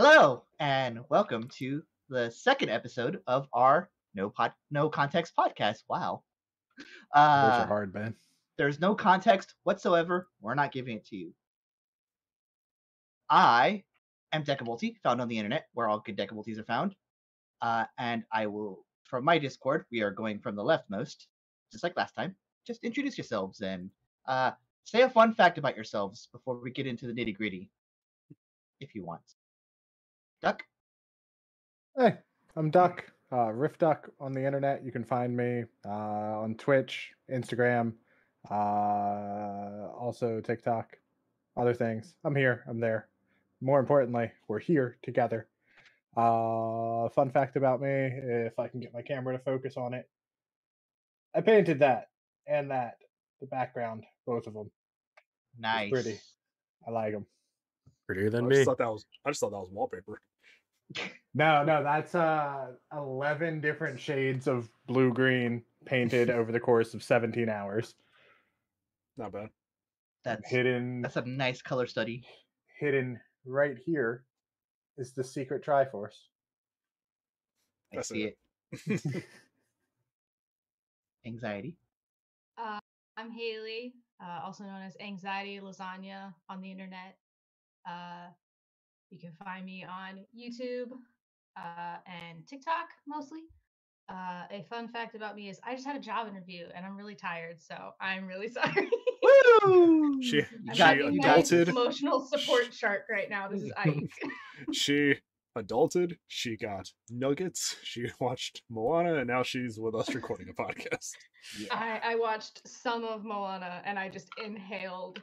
Hello, and welcome to the second episode of our No Context podcast. Wow. Those are hard, man. There's no context whatsoever. We're not giving it to you. I am Decavolty, found on the internet, where all good Decavolties are found. And I will, from my Discord, we are going from the leftmost, just like last time. Just introduce yourselves and say a fun fact about yourselves before we get into the nitty-gritty, if you want. Duck? Hey, I'm Duck. RiftDuck on the internet. You can find me on Twitch, Instagram, also TikTok, other things. I'm here. I'm there. More importantly, we're here together. Fun fact about me, if I can get my camera to focus on it, I painted that and that, the background, both of them. Nice. It's pretty. I like them. Prettier than I me. just thought that was wallpaper. No, that's 11 different shades of blue-green painted over the course of 17 hours. Not bad. That's a nice color study. Hidden right here is the secret Triforce. I see it. Anxiety. I'm Haley, also known as AnxietyLasagna on the internet. You can find me on YouTube and TikTok mostly. A fun fact about me is I just had a job interview and I'm really tired, so I'm really sorry. Woo! She I'm adulted. Emotional support shark right now. This is Ike. She adulted. She got nuggets. She watched Moana, and now she's with us recording a podcast. Yeah. I watched some of Moana and I just inhaled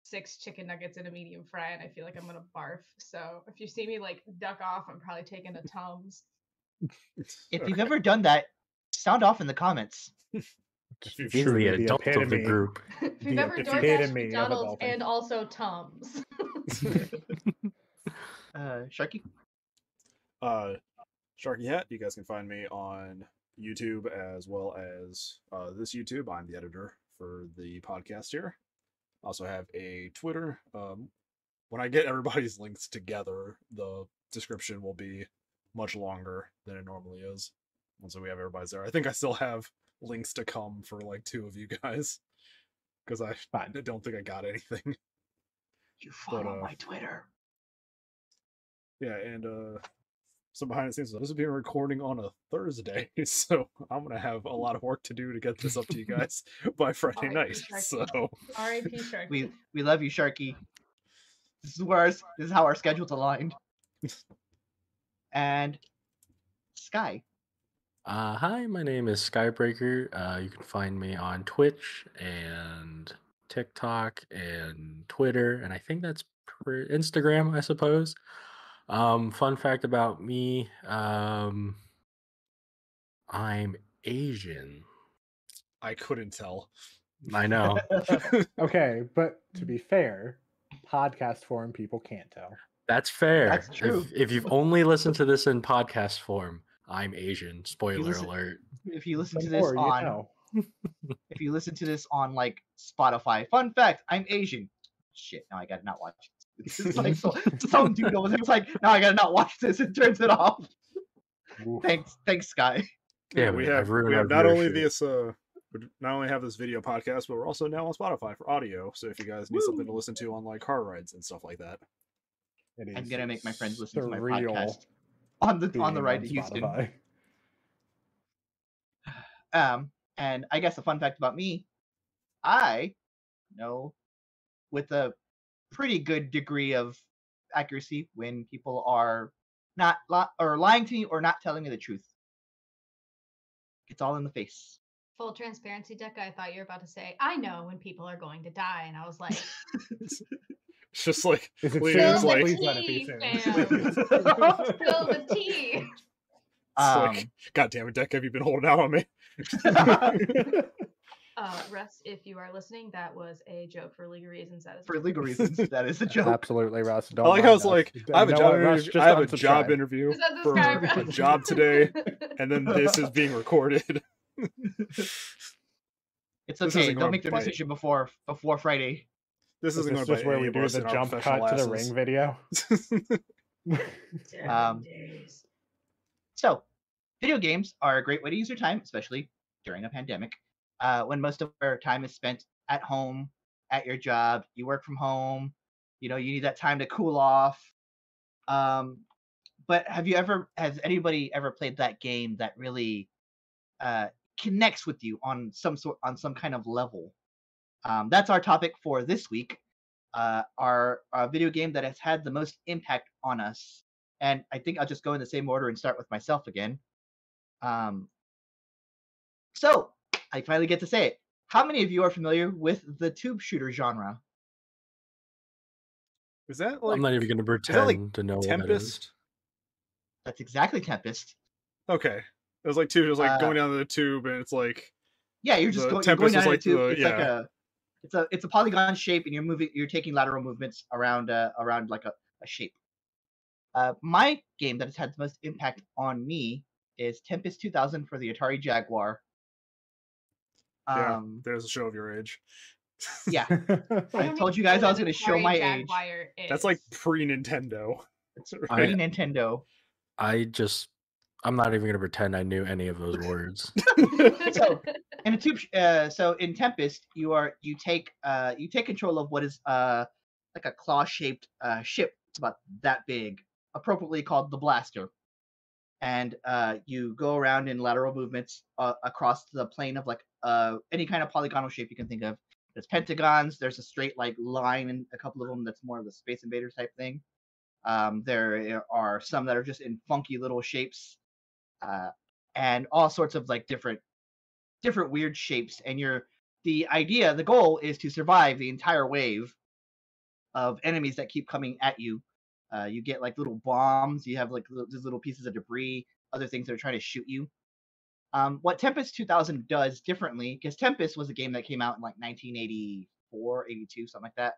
6 chicken nuggets in a medium fry, and I feel like I'm gonna barf. So if you see me like duck off, I'm probably taking a Tums. If you've ever done that, sound off in the comments. He's the adult of the group. If you've ever DoorDashed McDonald's and also Tums. Sharky? SharkyHat. You guys can find me on YouTube as well as this YouTube. I'm the editor for the podcast here. Also have a Twitter. When I get everybody's links together, the description will be much longer than it normally is. Once we have everybody's there. I think I still have links to come for like 2 of you guys. Because I don't think I got anything. You follow my Twitter. Yeah, and some behind the scenes. This is being recording on a Thursday, so I'm gonna have a lot of work to do to get this up to you guys by Friday night. So R.I.P. Sharky. We love you, Sharky. This is how our schedule's aligned. And Sky. Hi, my name is Skyebreaker. You can find me on Twitch and TikTok and Twitter, and I think that's Instagram, I suppose. Fun fact about me, I'm Asian. I couldn't tell. I know. Okay, but to be fair, podcast form people can't tell. That's fair. That's true. If you've only listened to this in podcast form, I'm Asian. Spoiler alert. If you listen to this on if you listen to this on like Spotify, fun fact, I'm Asian. Shit, now I gotta not watch it. It's like some dude over there was like, now I gotta not watch this and turns it off. Thanks, Sky. Yeah, we have not only have this video podcast, but we're also now on Spotify for audio. So if you guys need something to listen to on like car rides and stuff like that, I'm gonna make my friends listen to my podcast on the ride to Houston. And I guess a fun fact about me, I know with a pretty good degree of accuracy when people are not lying to me or not telling me the truth. It's all in the face. Full transparency, Deca, I thought you were about to say, I know when people are going to die, and I was like, it's just like, spill let it be the soon. tea, fam. Spill the tea. Like, God damn it, Deck, have you been holding out on me? Russ, if you are listening, that was a joke for legal reasons. For legal reasons, that is a joke. Absolutely, Russ. I like how it's like, I have a job interview for a job today, and then this is being recorded. It's okay. Don't make the decision before Friday. This isn't going to just where we do the jump cut to the ring video. Um, So, video games are a great way to use your time, especially during a pandemic, when most of our time is spent at home, at your job. You work from home. You need that time to cool off. But has anybody ever played that game that really uh, connects with you on some kind of level? That's our topic for this week. Our video game that has had the most impact on us. And I think I'll just go in the same order and start with myself again. Um, so I finally get to say it. How many of you are familiar with the tube shooter genre? Is that I'm like not even going to is that like pretend to know what that is. Tempest? That's exactly Tempest. Okay, it was like tube, just like Uh, going down the tube, and it's like Yeah, you're just the you're going Tempest down is in a like tube. the It's like it's a polygon shape, and you're taking lateral movements around like a shape. My game that has had the most impact on me is Tempest 2000 for the Atari Jaguar. yeah. There's a show of your age. Yeah, I I don't told you even guys know I was what going to show Atari my age. Jaguar is. That's like pre-Nintendo. It's pre-Nintendo. I'm not even going to pretend I knew any of those words. So in a tube, so in Tempest, you take control of what is like a claw-shaped ship. It's about that big, appropriately called the Blaster, and you go around in lateral movements across the plane of like any kind of polygonal shape you can think of. There's pentagons. There's a straight like line, and a couple of them that's more of the Space Invaders type thing. There are some that are just in funky little shapes, and all sorts of like different weird shapes. And the goal is to survive the entire wave of enemies that keep coming at you. You get like little bombs. You have like these little pieces of debris, other things that are trying to shoot you. What Tempest 2000 does differently, because Tempest was a game that came out in like 1984, 82, something like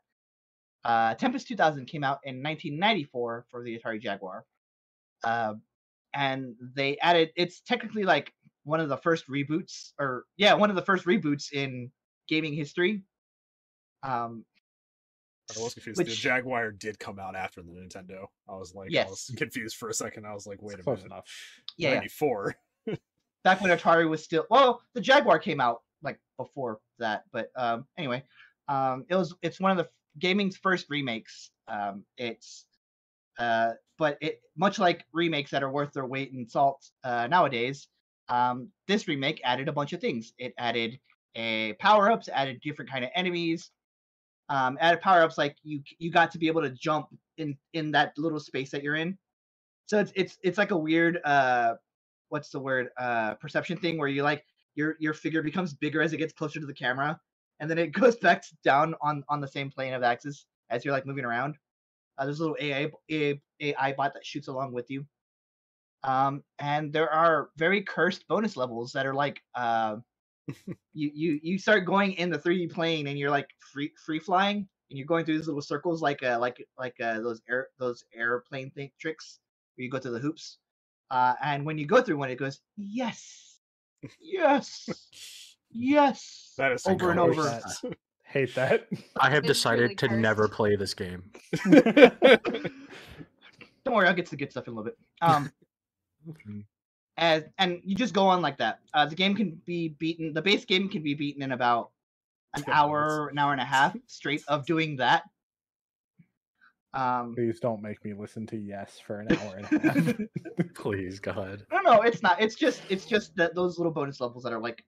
that. Tempest 2000 came out in 1994 for the Atari Jaguar. And they added, it's technically like one of the first reboots in gaming history. I was confused. The Jaguar did come out after the Nintendo. I was confused for a second. I was like, wait a minute. Enough. Yeah, 94. Back when Atari was still, the Jaguar came out like before that, but anyway, it's one of the gaming's first remakes. But it, much like remakes that are worth their weight in salt nowadays, this remake added a bunch of things. It added power-ups, added different kind of enemies, added power-ups like you got to be able to jump in that little space that you're in. So it's like a weird what's the word, perception thing where you like your figure becomes bigger as it gets closer to the camera, and then it goes back down on the same plane of axis as you're like moving around. There's a little AI bot that shoots along with you. And there are very cursed bonus levels that are like you start going in the 3D plane, and you're like free flying, and you're going through these little circles like those airplane tricks where you go through the hoops. And when you go through one, it goes yes, That is over and over. Hate that. I have It's decided really to cursed. never play this game. Don't worry, I'll get to the good stuff in a little bit. And you just go on like that. The game can be beaten. The base game can be beaten in about an hour and a half straight of doing that. Please don't make me listen to yes for an hour and a half. Please, God. No, it's not. It's just that those little bonus levels that are like,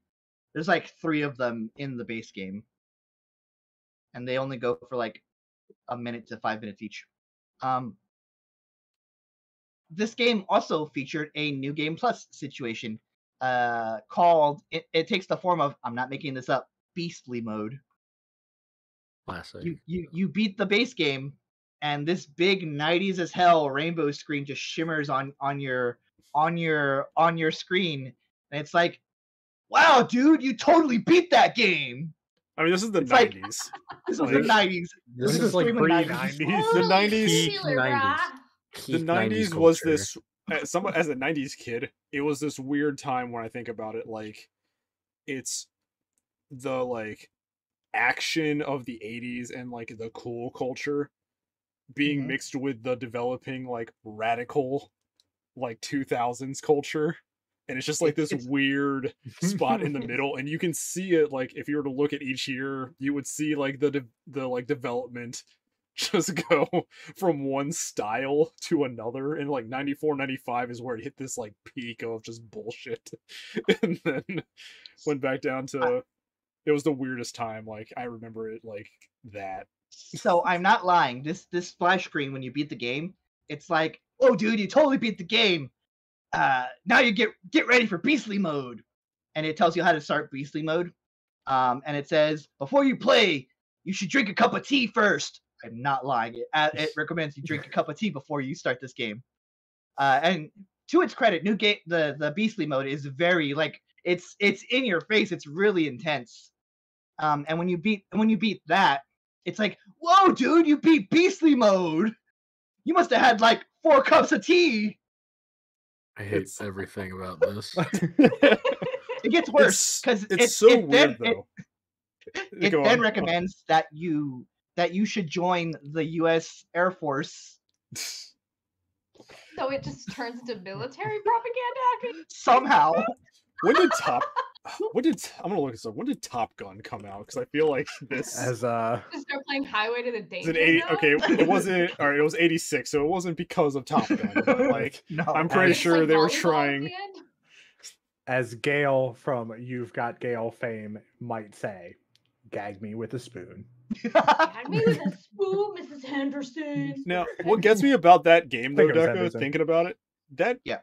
there's like 3 of them in the base game, and they only go for like a minute to 5 minutes each. This game also featured a new game plus situation called, it takes the form of, I'm not making this up, beastly mode. Classic. You beat the base game, and this big 90s as hell rainbow screen just shimmers on your screen, and it's like, wow, dude, you totally beat that game. I mean, this is the 90s. Like, this was the 90s. This is like pre-90s. The 90s. Peak 90s. The 90s was this, as a 90s kid, it was this weird time when I think about it. Like, it's the like action of the 80s and like the cool culture being mixed with the developing like radical like 2000s culture, and it's just like this weird spot in the middle, and you can see it like if you were to look at each year, you would see like the like development just go from one style to another, and like 94 95 is where it hit this like peak of just bullshit and then went back down to it was the weirdest time. Like I remember it like that. So I'm not lying. This splash screen when you beat the game, it's like, oh dude, you totally beat the game. Now you get ready for beastly mode, and it tells you how to start beastly mode. And it says before you play, you should drink a cup of tea first. I'm not lying. It recommends you drink a cup of tea before you start this game. And to its credit, new game the beastly mode is very like it's in your face. It's really intense. And when you beat that, it's like, whoa, dude, you beat beastly mode. You must have had like 4 cups of tea. I hate everything about this. It gets worse because it's so weird though. It then recommends that you should join the U.S. Air Force. So it just turns into military propaganda Somehow. I'm gonna look this up. When did Top Gun come out? Because I feel like this As Just start playing Highway to the Danger is an 80. Zone? Okay, it wasn't. All right, it was 86, so it wasn't because of Top Gun. But like, No, I'm pretty It's sure like they were volleyball at trying. the end? as Gale from You've Got Gale fame might say, gag me with a spoon. Had me with a spoon, Mrs. Henderson. Now, what gets me about that game though, Think it was Deco, Henderson. thinking about it, that Yeah.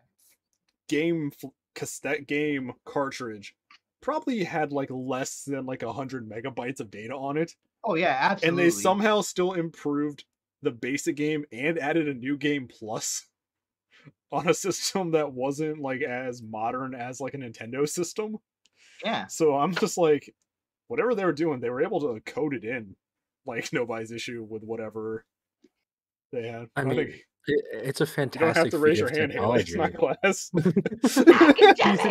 game cassette game cartridge probably had like less than like 100 megabytes of data on it, Oh yeah, absolutely. and they somehow still improved the basic game and added a new game plus on a system that wasn't like as modern as like a Nintendo system. Yeah. So I'm just like, whatever they were doing, they were able to code it in like nobody's issue with whatever they had. I mean, it's a you don't fantastic have to raise feat your of hand, Haley. It's not class. He's an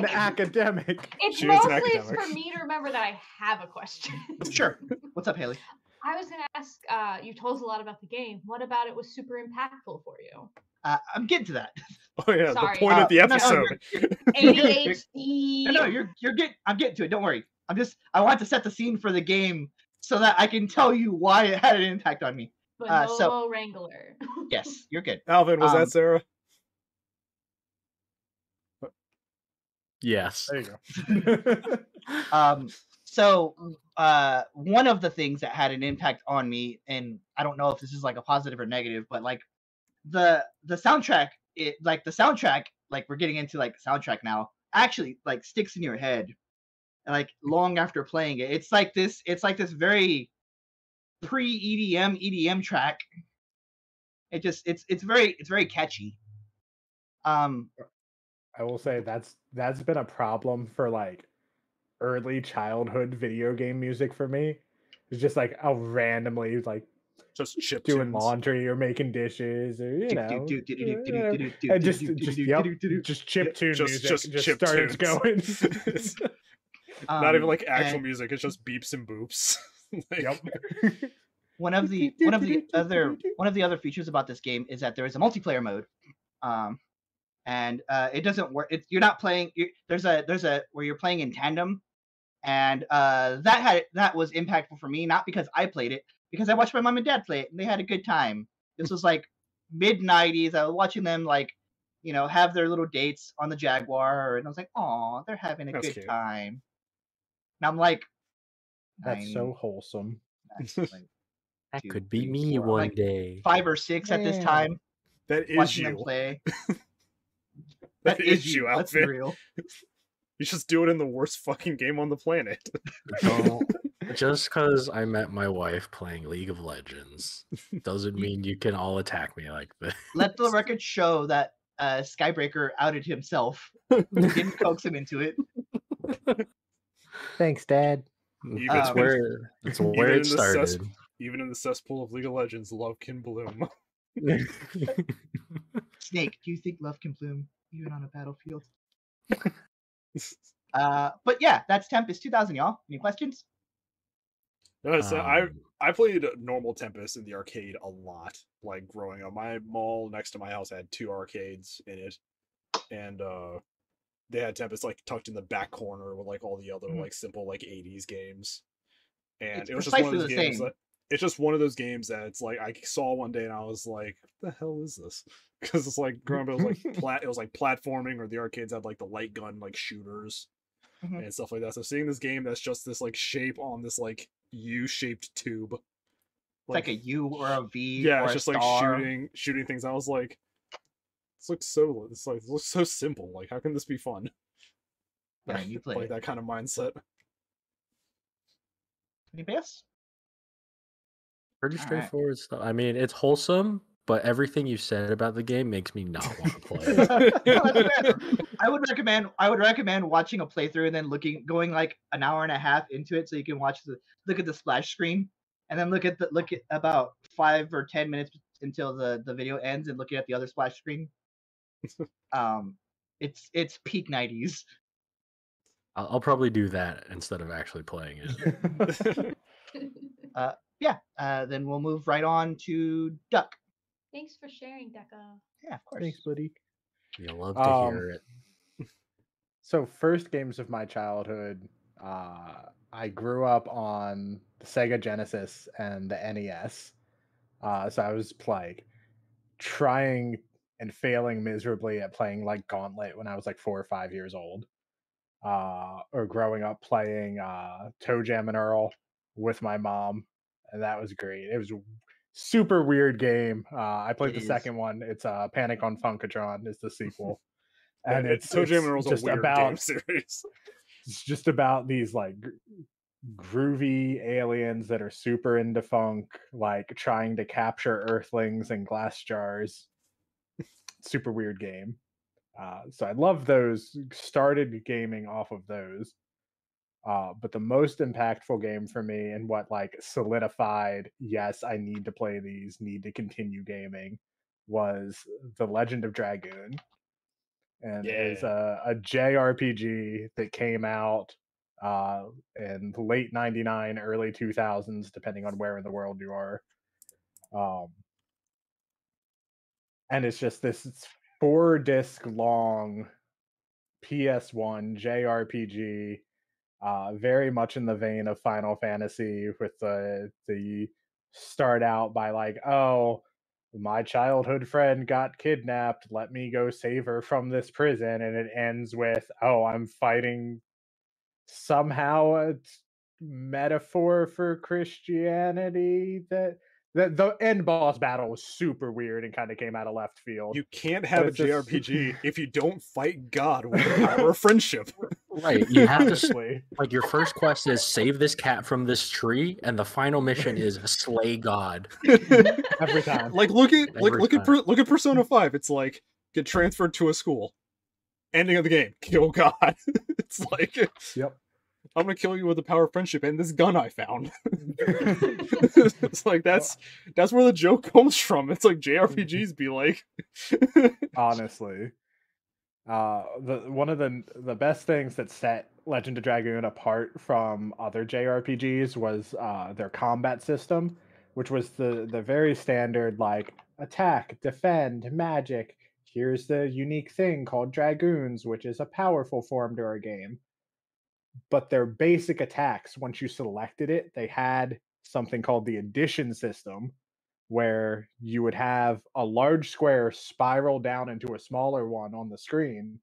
Academic. academic. It's She is an mostly academic. for me to remember that I have a question. Sure. What's up, Haley? I was going to ask, you told us a lot about the game. What about it was super impactful for you? I'm getting to that. Oh yeah, Sorry. the point of the No, no, episode. ADHD. No, I'm getting to it. Don't worry. I want to set the scene for the game so that I can tell you why it had an impact on me. Bonobo Wrangler. Yes, you're good. Alvin, was that Sarah? yes. There you go. So one of the things that had an impact on me, and I don't know if this is like a positive or negative, but like the soundtrack, like we're getting into like the soundtrack now, actually like sticks in your head, like long after playing it. It's like this very pre-EDM track. It's very catchy. I will say that's been a problem for like early childhood video game music for me. It's just like I'll randomly like Just chip doing tunes. laundry or making dishes or you know, Do-do-do-do-do-do-do-do-do-do-do-do-do-do-do-do-do. and just chip tune music just chip starts tunes. going. Not even like actual and music, it's just beeps and boops. Like, Yep. one of the other features about this game is that there is a multiplayer mode, and it doesn't work. You're not playing. There's a where you're playing in tandem, and that was impactful for me, not because I played it, because I watched my mom and dad play it, and they had a good time. This was like mid '90s. I was watching them like, have their little dates on the Jaguar, and I was like, "Aw, they're having a That's good cute. time." And I'm like, That's so wholesome. like That 2, could be 3, me 4, one like day. 5 or 6 at this Yeah. time. that is Watching them you. play. That is you, Let's be Alvin. real. You just do it in the worst fucking game on the planet. Don't- just because I met my wife playing League of Legends doesn't mean you can all attack me like this. Let the record show that Skyebreaker outed himself. Didn't coax him into it. Thanks, Dad. That's Um, where even it in the started. Even in the cesspool of League of Legends, love can bloom. Snake, do you think love can bloom even on a battlefield? But yeah, that's Tempest 2000, y'all. Any questions? No, so I played normal Tempest in the arcade a lot, like growing up. My mall next to my house had 2 arcades in it, and they had Tempest like tucked in the back corner with like all the other like simple like 80s games. And It's it was just one of precisely those the games same. that it's just one of those games that it's like I saw one day and I was like, "What the hell is this?" Because it's like growing up, it was like platforming, or the arcades had like the light gun like shooters Mhm. and stuff like that. So seeing this game that's just this like shape on this like U-shaped tube, It's like a U or a V yeah, or it's a just like star. shooting things. I was like, this looks so simple. Like, how can this be fun? And then you play Like it. that kind of mindset. Anybody else? Pretty All right. straightforward stuff. I mean, it's wholesome, but everything you said about the game makes me not want to play it. No, that's fair. I would recommend watching a playthrough and then going like an hour and a half into it, so you can look at the splash screen, and then look at about 5 or 10 minutes until the video ends, and looking at the other splash screen. It's peak 90s. I'll probably do that instead of actually playing it. Then we'll move right on to Duck. Thanks for sharing, Deca. Yeah, of course. Thanks, buddy. You love to hear it. So first games of my childhood, I grew up on the Sega Genesis and the NES. So I was like trying and failing miserably at playing like Gauntlet when I was like 4 or 5 years old. Or growing up playing Toe Jam and Earl with my mom, and that was great. It was a super weird game. I played the second one. It's Panic on Funkatron is the sequel. And it's Toe Jam and Earl's just a weird about game series. it's just about these like groovy aliens that are super into funk, like trying to capture earthlings in glass jars. Super weird game. So I love those. Started gaming off of those. But the most impactful game for me, and what like solidified, yes, I need to play these, need to continue gaming, was the Legend of Dragoon. And it was a JRPG that came out in late 99, early 2000s, depending on where in the world you are. And it's just this 4-disc long PS1 JRPG, very much in the vein of Final Fantasy, with the start out by like, oh, my childhood friend got kidnapped, let me go save her from this prison, and it ends with, oh, I'm fighting somehow a metaphor for Christianity. That the end boss battle was super weird and kind of came out of left field. You can't have a it's just- JRPG if you don't fight God with the power of friendship. Right. You have to Honestly. like your first quest is save this cat from this tree, and the final mission is slay God. Every time. Like look at Every look at Persona 5. It's like get transferred to a school. Ending of the game, kill God. It's like, Yep. I'm gonna kill you with the power of friendship and this gun I found. It's like that's where the joke comes from. It's like JRPGs be like, Honestly, one of the best things that set Legend of Dragoon apart from other JRPGs was their combat system, which was the very standard like attack, defend, magic. Here's the unique thing called Dragoons, which is a powerful form to our game. But their basic attacks, once you selected it, they had something called the addition system, where you would have a large square spiral down into a smaller one on the screen.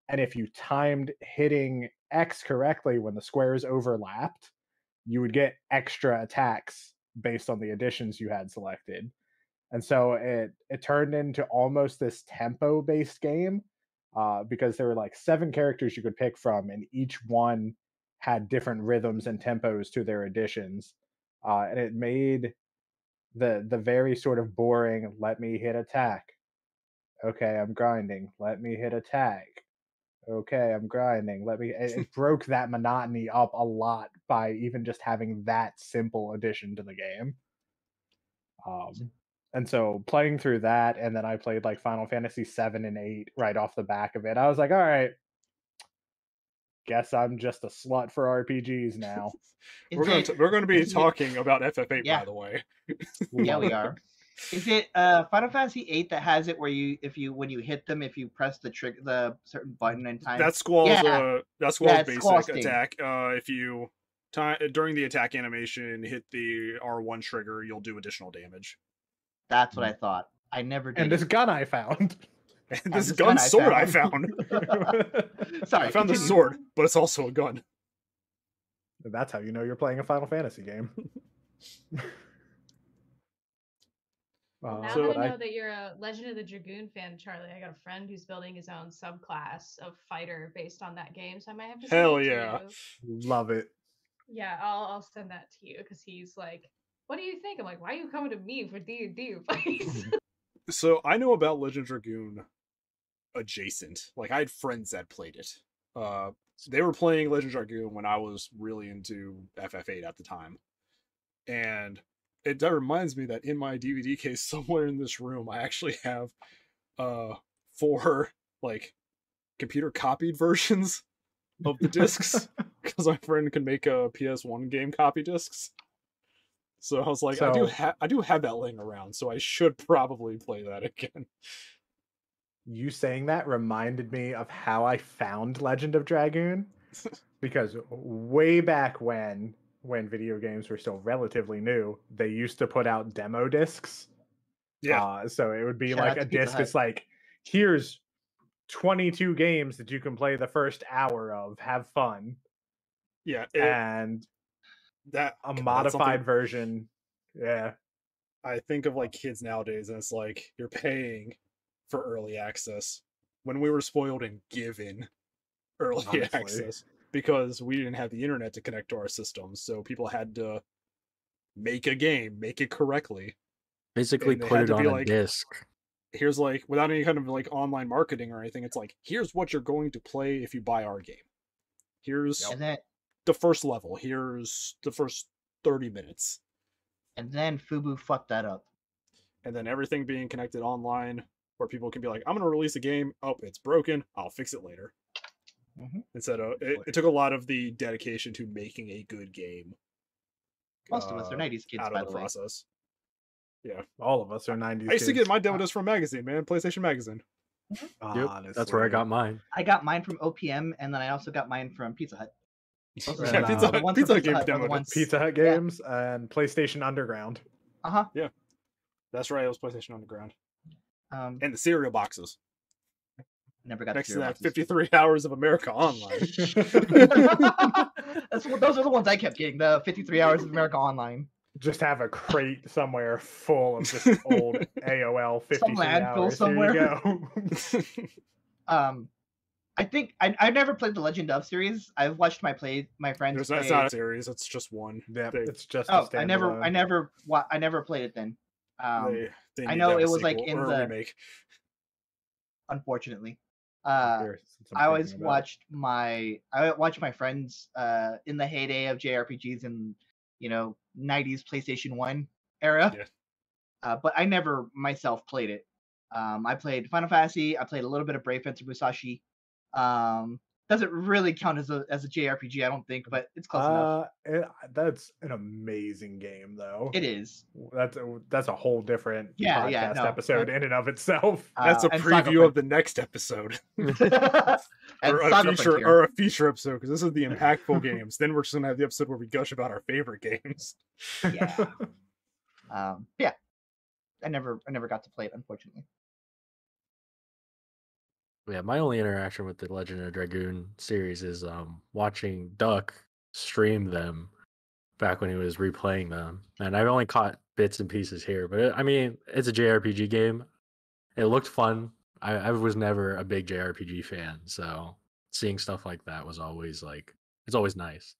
And if you timed hitting X correctly when the squares overlapped, you would get extra attacks based on the additions you had selected. And so it turned into almost this tempo based game, because there were like 7 characters you could pick from, and each one had different rhythms and tempos to their additions. And it made the very sort of boring, let me hit attack. Okay, I'm grinding. Let me hit attack. Okay, I'm grinding. It broke that monotony up a lot by even just having that simple addition to the game. And so playing through that, and then I played like Final Fantasy 7 and 8 right off the back of it. I was like, all right, guess I'm just a slut for RPGs now. We're going to be is it- talking about FF8, Yeah. by the way. Yeah, Love we it. are. Is it Final Fantasy VIII that has it where when you hit them, if you press the certain button in time? That's Squall's it's basic Squall's thing. attack. If you during the attack animation hit the R1 trigger, you'll do additional damage. That's what I thought. I never did. And this gun I found. And this this gun gun I sword I found. found. Sorry, I found the continue. sword, but it's also a gun. That's how you know you're playing a Final Fantasy game. Now So that I know that you're a Legend of the Dragoon fan, Charlie, I got a friend who's building his own subclass of fighter based on that game, so I might have to send Hell it to yeah. you. Love it. Yeah, I'll send that to you because he's like, "What do you think?" I'm like, "Why are you coming to me for D&D advice?" So I know about Legend of Dragoon adjacent. Like, I had friends that played it. They were playing Legend of Dragoon when I was really into FF8 at the time. And that reminds me that in my DVD case somewhere in this room, I actually have 4 like computer copied versions of the discs because my friend can make a PS1 game copy discs. So I was like, I do have that laying around, so I should probably play that again. You saying that reminded me of how I found Legend of Dragoon, because way back when video games were still relatively new, they used to put out demo discs. Yeah. So it would be Shout like out a to Pizza disc. Hut. It's like, here's 22 games that you can play the first hour of. Have fun. Yeah. And That a that's modified something version. Yeah. I think of like kids nowadays, and it's like you're paying for early access when we were spoiled and given early Honestly. access because we didn't have the internet to connect to our systems, so people had to make a game, make it correctly. Basically, And they put had it to on be a like, disc. Here's like, without any kind of like online marketing or anything, it's like, here's what you're going to play if you buy our game. Here's And then the first level. Here's the first 30 minutes. Fubu fucked that up. And then everything being connected online where people can be like, I'm going to release a game. Oh, it's broken. I'll fix it later. Mhm. Instead of, it took a lot of the dedication to making a good game. Most of us are 90s kids, out by of the the way. process. Yeah. All of us are 90s I used to kids. get my demo disc from magazine, man. PlayStation Magazine. Yep, Honestly. that's where I got mine. I got mine from OPM, and then I also got mine from Pizza Hut. Those Yeah, are Pizza the Hut- ones Pizza from Hut gave are the demo ones- discs. Pizza Hut Yeah. games and PlayStation Underground. Uh-huh. That's right. It was PlayStation Underground. And And the cereal boxes. never got Next to cereal that, boxes. 53 Hours of America Online. Those are the ones I kept getting. The 53 Hours of America Online. Just have a crate somewhere full of just old AOL 53 landfill hours. somewhere. Here you go. I think I've never played the Legend of series. I've watched my friends It's play. not a series. It's just one. Yeah, They- it's just Oh, a I never standalone. played it then. they I need know to have a it was, like, sequel in or a the- remake. Unfortunately, Here, since I'm I always thinking about it. watched my friends in the heyday of JRPGs and 90s PlayStation 1 era. Yeah. But I never myself played it. I played Final Fantasy. I played a little bit of Brave Fencer Musashi. Doesn't really count as a JRPG, I don't think, but it's close enough. That's an amazing game, though. It is. That's a whole different Yeah, podcast no, episode but- in and of itself. That's a and Saga preview of the next episode. and or Saga Frontier. a feature episode, because this is the impactful games. Then we're just gonna have the episode where we gush about our favorite games. Yeah. Yeah. I never got to play it, unfortunately. Yeah, my only interaction with the Legend of Dragoon series is watching Duck stream them back when he was replaying them, and I've only caught bits and pieces here. But I mean, it's a JRPG game. It looked fun. I was never a big JRPG fan, so seeing stuff like that was always it's always nice.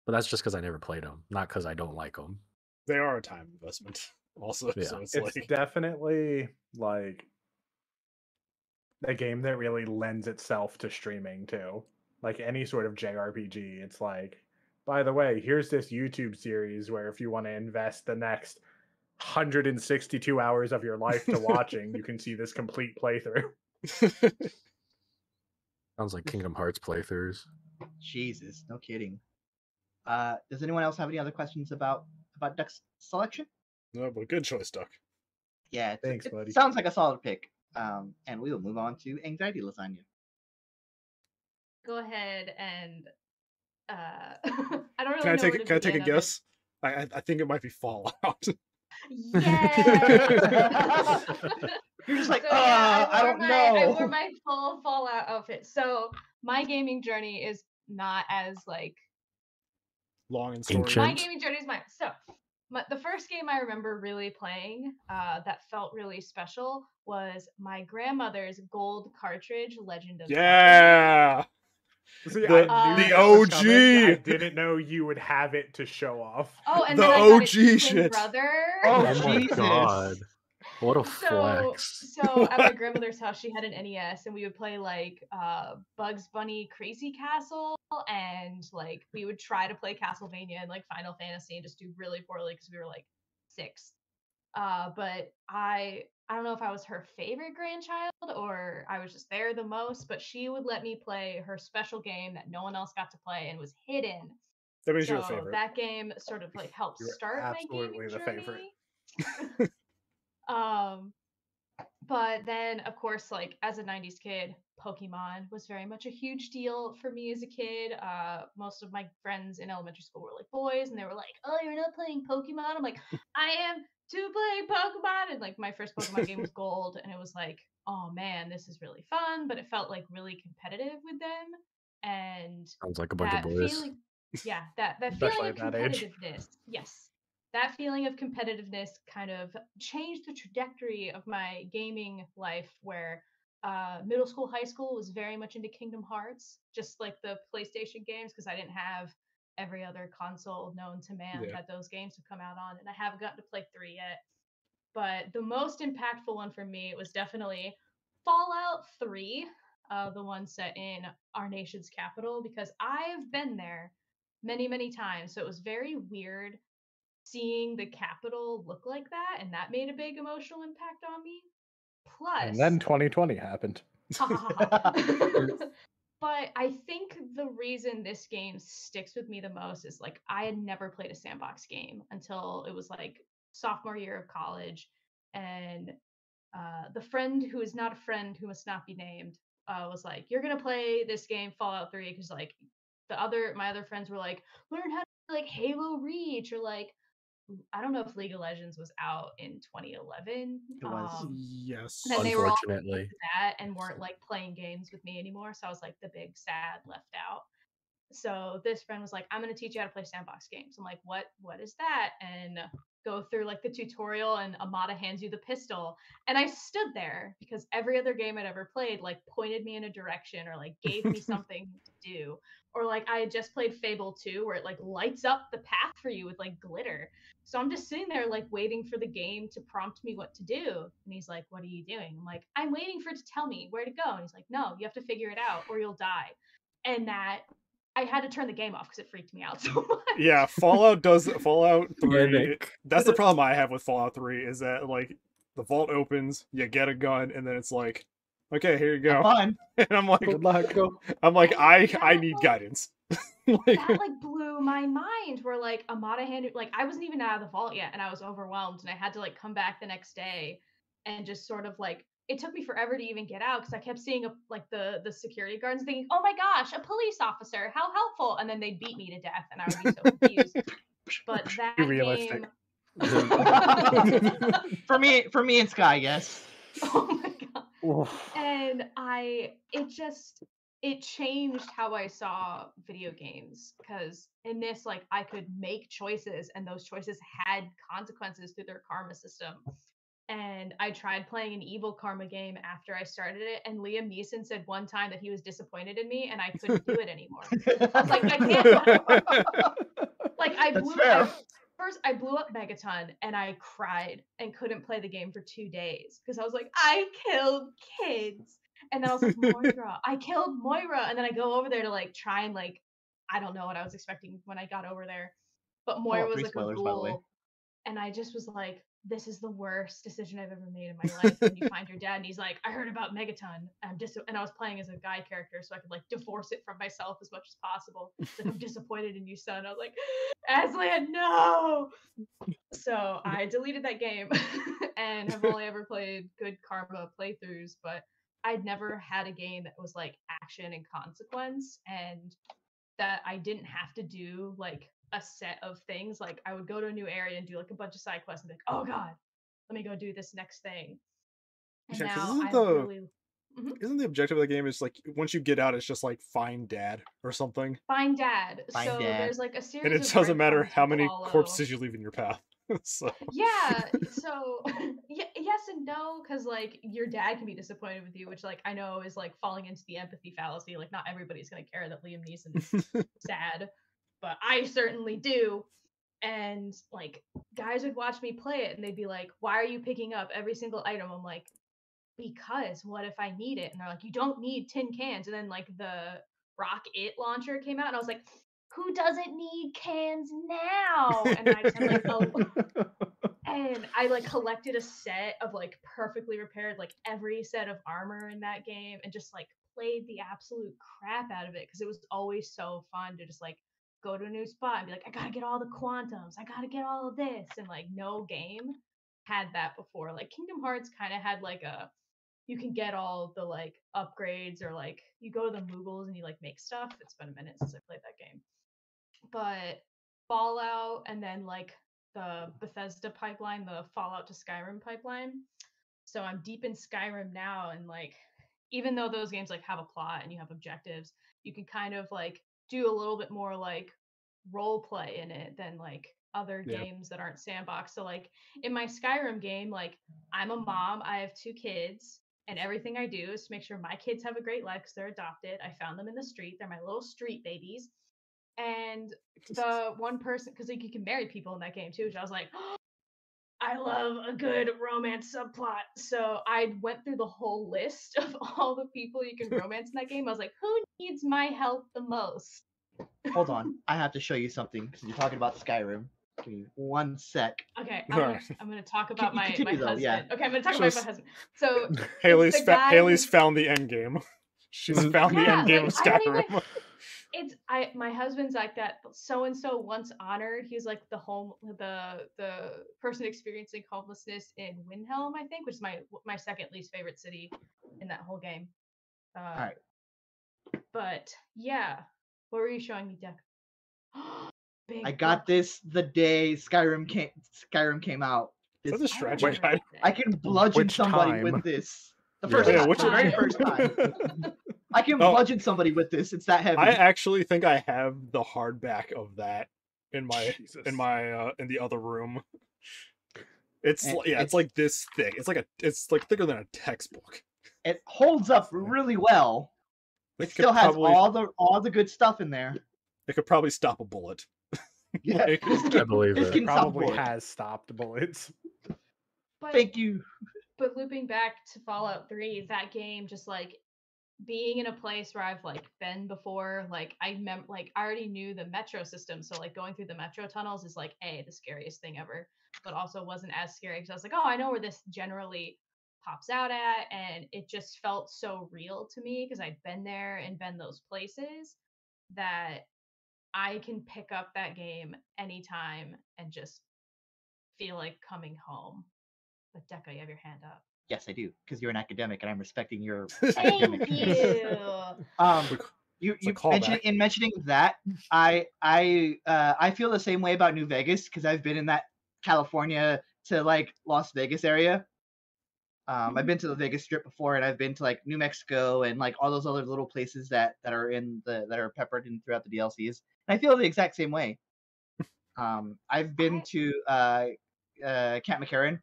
But that's just because I never played them, not because I don't like them. They are a time investment, also. Yeah. So it's It's like definitely like a game that really lends itself to streaming too. Like any sort of JRPG, it's like, by the way, here's this YouTube series where if you want to invest the next 162 hours of your life to watching, you can see this complete playthrough. Sounds like Kingdom Hearts playthroughs. Jesus, no kidding. Does anyone else have any other questions about Duck's selection? No, but good choice, Duck. Yeah, Thanks, it buddy. sounds like a solid pick. And we will move on to AnxietyLasagna. Go ahead and I don't really Can I know where to take a begin of it. guess? I think it might be Fallout. Yeah. You're just like, So, yeah, I don't I wore know. my full Fallout outfit. So my gaming journey is not as like Long and storied. Ancient. my gaming journey is the first game I remember really playing that felt really special was my grandmother's gold cartridge, Legend of Dragoon. Yeah. See, The- I knew the that was OG. coming. I didn't know you would have it to show off. Oh, and The then I got its OG twin shit. brother. Oh, Oh my Jesus. god. What a So, flex. so at my grandmother's house, she had an NES, and we would play like Bugs Bunny Crazy Castle, and like we would try to play Castlevania and like Final Fantasy, and just do really poorly because we were like 6. But I don't know if I was her favorite grandchild or I was just there the most, but she would let me play her special game that no one else got to play and was hidden. That means So you're the favorite. that game sort of like helped You're start my absolutely gaming the favorite. journey. But then of course, like as a 90s kid, Pokemon was very much a huge deal for me as a kid. Most of my friends in elementary school were like boys, and they were like, "Oh, you're not playing Pokemon?" I'm like, "I am to play Pokemon." And like my first Pokemon game was Gold, and it was like, oh man, this is really fun, but it felt like really competitive with them. And Sounds like a bunch of that boys. feeling, yeah, that Especially feeling of at that age. competitiveness, yes, that feeling of competitiveness kind of changed the trajectory of my gaming life, where middle school, high school was very much into Kingdom Hearts, just like the PlayStation games, because I didn't have every other console known to man Yeah. that those games have come out on, and I haven't gotten to play 3 yet. But the most impactful one for me was definitely Fallout 3, the one set in our nation's capital, because I've been there many, many times. So it was very weird seeing the capital look like that, and that made a big emotional impact on me. Plus, And then 2020 happened. but I think the reason this game sticks with me the most is like I had never played a sandbox game until it was like sophomore year of college, and the friend who is not a friend who must not be named was like, "You're gonna play this game, Fallout 3," because like my other friends were like, "Learn how to play, like Halo Reach," or like I don't know if League of Legends was out in 2011. It was. Yes. And they were all Unfortunately. into that and weren't like playing games with me anymore. So I was like the big sad left out. So this friend was like, "I'm gonna teach you how to play sandbox games." I'm like, what is that? And go through like the tutorial, and Amada hands you the pistol. And I stood there because every other game I'd ever played like pointed me in a direction or like gave me something to do. Or like I had just played Fable 2 where it like lights up the path for you with like glitter. So I'm just sitting there like waiting for the game to prompt me what to do. And he's like, "What are you doing?" I'm like, "I'm waiting for it to tell me where to go." And he's like, "No, you have to figure it out or you'll die." And that I had to turn the game off because it freaked me out so much. Yeah, Fallout 3. Panic. That's the problem I have with Fallout 3 is that like the vault opens, you get a gun, and then it's like, okay, here you Have go. fun. And I'm like, Good luck. I need guidance. Like, That like blew my mind. Where like Amada handed, like I wasn't even out of the vault yet, and I was overwhelmed, and I had to like come back the next day, and just sort of like it took me forever to even get out because I kept seeing like the security guards and thinking, "Oh my gosh, a police officer, how helpful!" And then they'd beat me to death, and I would be so confused. But that Be realistic. game, for me and Sky, yes. oh my god. Oof. And it changed how I saw video games, because in this like I could make choices and those choices had consequences through their karma system. And I tried playing an evil karma game after I started it, and Liam Neeson said one time that he was disappointed in me and I couldn't do it anymore. I was like, I can't. Like I blew up Megaton and I cried and couldn't play the game for 2 days because I was like, I killed kids. And then I was like, Moira, I killed Moira. And then I go over there to like try and like, I don't know what I was expecting when I got over there. But Moira Fallout was 3 like a spoilers, by the way. ghoul. And I just was like, this is the worst decision I've ever made in my life. And you find your dad, and he's like, I heard about Megaton. And I was playing as a guy character, so I could like divorce it from myself as much as possible. It's like, I'm disappointed in you, son. I was like, Aslan, no. So I deleted that game and have only ever played Good Karma playthroughs, but I'd never had a game that was like action and consequence, and that I didn't have to do like a set of things. Like I would go to a new area and do like a bunch of side quests and be like, oh god, let me go do this next thing. And Yeah, because now I've really isn't the objective of the game is like once you get out, it's just like find dad or something, find dad. Find So dad. there's like a series and it of doesn't matter breadcrumbs how you many follow. corpses you leave in your path. So Yeah, so yes and no, because like your dad can be disappointed with you, which like I know is like falling into the empathy fallacy. Like not everybody's gonna care that Liam Neeson is sad, but I certainly do. And like guys would watch me play it and they'd be like, why are you picking up every single item? I'm like, because what if I need it? And they're like, you don't need tin cans. And then like the Rock It launcher came out and I was like, who doesn't need cans now? And I just had like and I like collected a set of like perfectly repaired like every set of armor in that game and just like played the absolute crap out of it because it was always so fun to just like go to a new spot and be like, I gotta get all the quantums, I gotta get all of this. And like no game had that before. Like Kingdom Hearts kind of had like a you can get all the like upgrades or like you go to the Moogles and you like make stuff. It's been a minute since I played that game. But Fallout and then like the Bethesda pipeline, the Fallout to Skyrim pipeline. So I'm deep in Skyrim now, and like even though those games like have a plot and you have objectives, you can kind of like do a little bit more like role play in it than like other Yeah. games that aren't sandbox. So like in my Skyrim game, like I'm a mom, I have 2 kids, and everything I do is to make sure my kids have a great life because they're adopted. I found them in the street. They're my little street babies. And the one person, because like you can marry people in that game too, which I was like, oh, I love a good romance subplot. So I went through the whole list of all the people you can romance in that game. I was like, who needs my help the most? Hold on, I have to show you something because you're talking about Skyrim. Give me 1 sec. Okay, Alright. I'm gonna talk about my continue, though, husband. yeah. Okay, I'm gonna talk about my Just- husband. So Haley's the guy Haley's who- found the end game. She's found the Yeah, end game like, of I don't even- Skyrim. it's my husband's like that so and so once honored. He's like the person experiencing homelessness in Windhelm, I think, which is my second least favorite city in that whole game. Alright. But yeah, what were you showing me, Deck? Big I got book. this the day Skyrim came out. Is that This- the I strategy remember guide? that I day. can bludgeon Which somebody time? with this. The Yeah. first Yeah, time. which The very time? first time. I can Oh. bludgeon somebody with this. It's that heavy. I actually think I have the hardback of that in my Jesus. in the other room. It's And it's like this thick. It's like thicker than a textbook. It holds up really well. It It still could has probably- all the good stuff in there. It could probably stop a bullet. Yeah, Like- this I can, believe this it. can stop Probably bullet. has stopped bullets. But Thank you. but looping back to Fallout 3, that game just like being in a place where I've like been before, like I already knew the metro system, so like going through the metro tunnels is like the scariest thing ever, but also wasn't as scary because I was like, oh, I know where this generally pops out at, and it just felt so real to me because I'd been there and been those places that I can pick up that game anytime and just feel like coming home. But Deca, you have your hand up. Yes, I do, because you're an academic and I'm respecting your Thank academic. you. You a callback. mentioning that, I feel the same way about New Vegas because I've been in that California to like Las Vegas area. I've been to the Vegas Strip before, and I've been to like New Mexico and like all those other little places that are peppered in throughout the DLCs. And I feel the exact same way. I've been to Camp McCarran,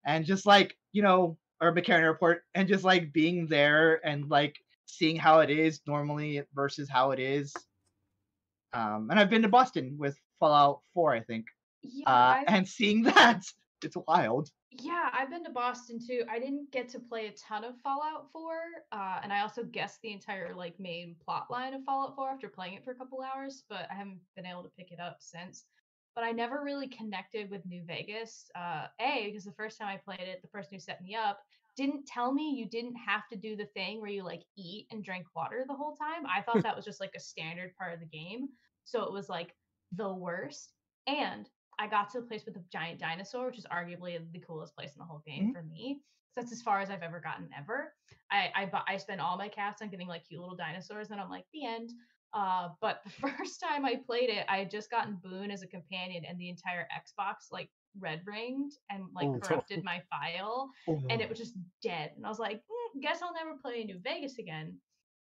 and just like or McCarran Airport, and just like being there and like seeing how it is normally versus how it is. And I've been to Boston with Fallout 4, I think, Yeah, and seeing that, it's wild. yeah, I've been to Boston too. I didn't get to play a ton of Fallout 4, and I also guessed the entire like main plot line of Fallout 4 after playing it for a couple hours, but I haven't been able to pick it up since. but I never really connected with New Vegas. Because the first time I played it, the person who set me up didn't tell me you didn't have to do the thing where you like eat and drink water the whole time. I thought that was just like a standard part of the game. So it was like the worst. And I got to a place with a giant dinosaur, which is arguably the coolest place in the whole game for me. So that's as far as I've ever gotten ever. I spend all my caps on getting like cute little dinosaurs, and I'm like, the end. But the first time I played it, I had just gotten Boone as a companion, and the entire Xbox like red ringed and like corrupted my file, and it was just dead. And I was like, guess I'll never play New Vegas again.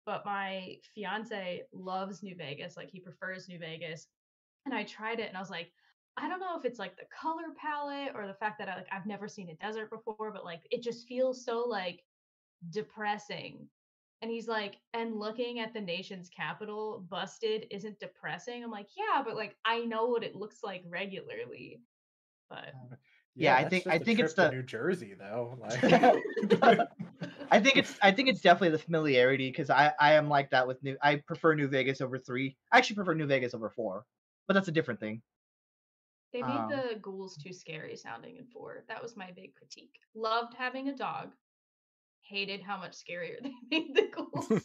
But my fiance loves New Vegas, like he prefers New Vegas. And I tried it, and I was like, I don't know if it's like the color palette or the fact that I've never seen a desert before, but like it just feels so like depressing. And he's like, and looking at the nation's capital busted isn't depressing. I'm like, yeah, but like I know what it looks like regularly. But Yeah, I that's think just a it's trip the to New Jersey though. Like, I think it's definitely the familiarity, because I am like that with I prefer New Vegas over 3. I actually prefer New Vegas over 4, but that's a different thing. they made the ghouls too scary sounding in 4. That was my big critique. Loved having a dog. Hated how much scarier they made the ghouls sound.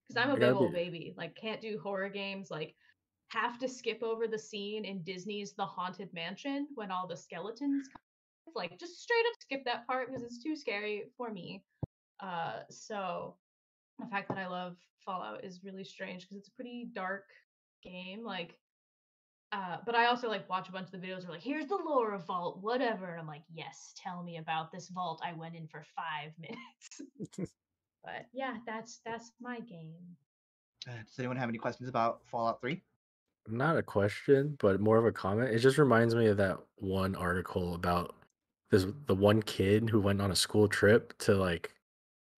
Because I'm a big old baby. Like can't do horror games. Like have to skip over the scene in Disney's The Haunted Mansion when all the skeletons come. Like just straight up skip that part because it's too scary for me. So the fact that I love Fallout is really strange because it's a pretty dark game. Like, but I also like watch a bunch of the videos where like, here's the lore of Vault, whatever. And I'm like, yes, tell me about this vault I went in for 5 minutes. But yeah, that's my game. Does anyone have any questions about Fallout 3? Not a question, but more of a comment. It just reminds me of that one article about the one kid who went on a school trip to like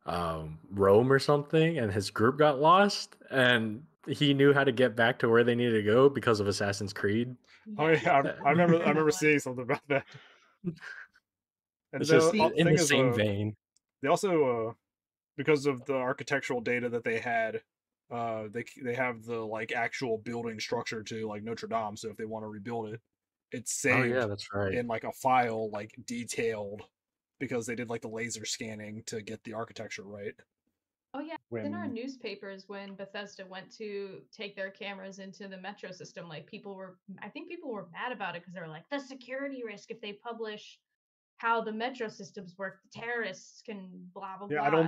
Rome or something, and his group got lost, and he knew how to get back to where they needed to go because of Assassin's Creed. Oh yeah, I remember seeing something about that. And It's just the in thing the is, same vein. they also because of the architectural data that they had, they have the like actual building structure to like Notre Dame. So if they want to rebuild it, it's Oh yeah, saved that's right. in like a file, like detailed, because they did like the laser scanning to get the architecture right. Oh yeah, in our newspapers when Bethesda went to take their cameras into the metro system, like I think people were mad about it because they were like, the security risk if they publish how the metro systems work, the terrorists can blah blah Yeah, blah.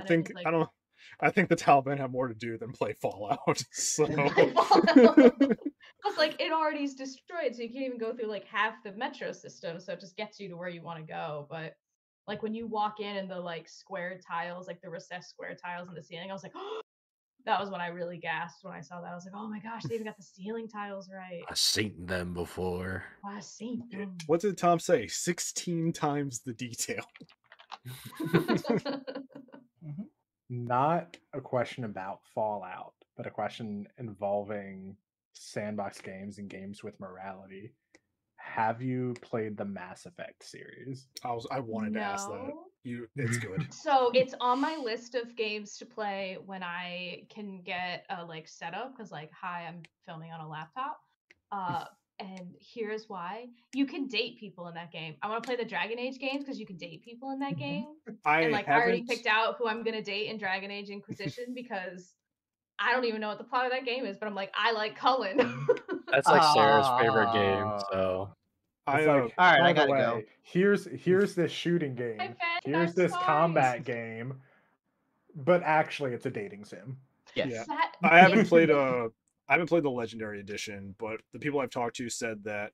I think the Taliban have more to do than play Fallout. So Plus, like it already is destroyed, so you can't even go through like half the metro system. So it just gets you to where you want to go. But like when you walk in and the like square tiles, like the recessed square tiles in the ceiling, I was like, oh, that was when I really gasped when I saw that. I was like, oh my gosh, they even got the ceiling tiles right. I've seen them before. I've seen them. What did Tom say? 16 times the detail. Not a question about Fallout, but a question involving sandbox games and games with morality. Have you played the Mass Effect series? I wanted to ask that. It's good. So it's on my list of games to play when I can get a like setup, because like, hi, I'm filming on a laptop. And here's why. You can date people in that game. I want to play the Dragon Age games because you can date people in that game. I already picked out who I'm gonna date in Dragon Age Inquisition because I don't even know what the plot of that game is, but I'm like, I like Cullen. That's like Sarah's favorite game, so it's like, all right, by I the gotta way, go. Here's this shooting game. Here's this combat game, but actually, it's a dating sim. Yes. Yeah. I haven't played the Legendary Edition, but the people I've talked to said that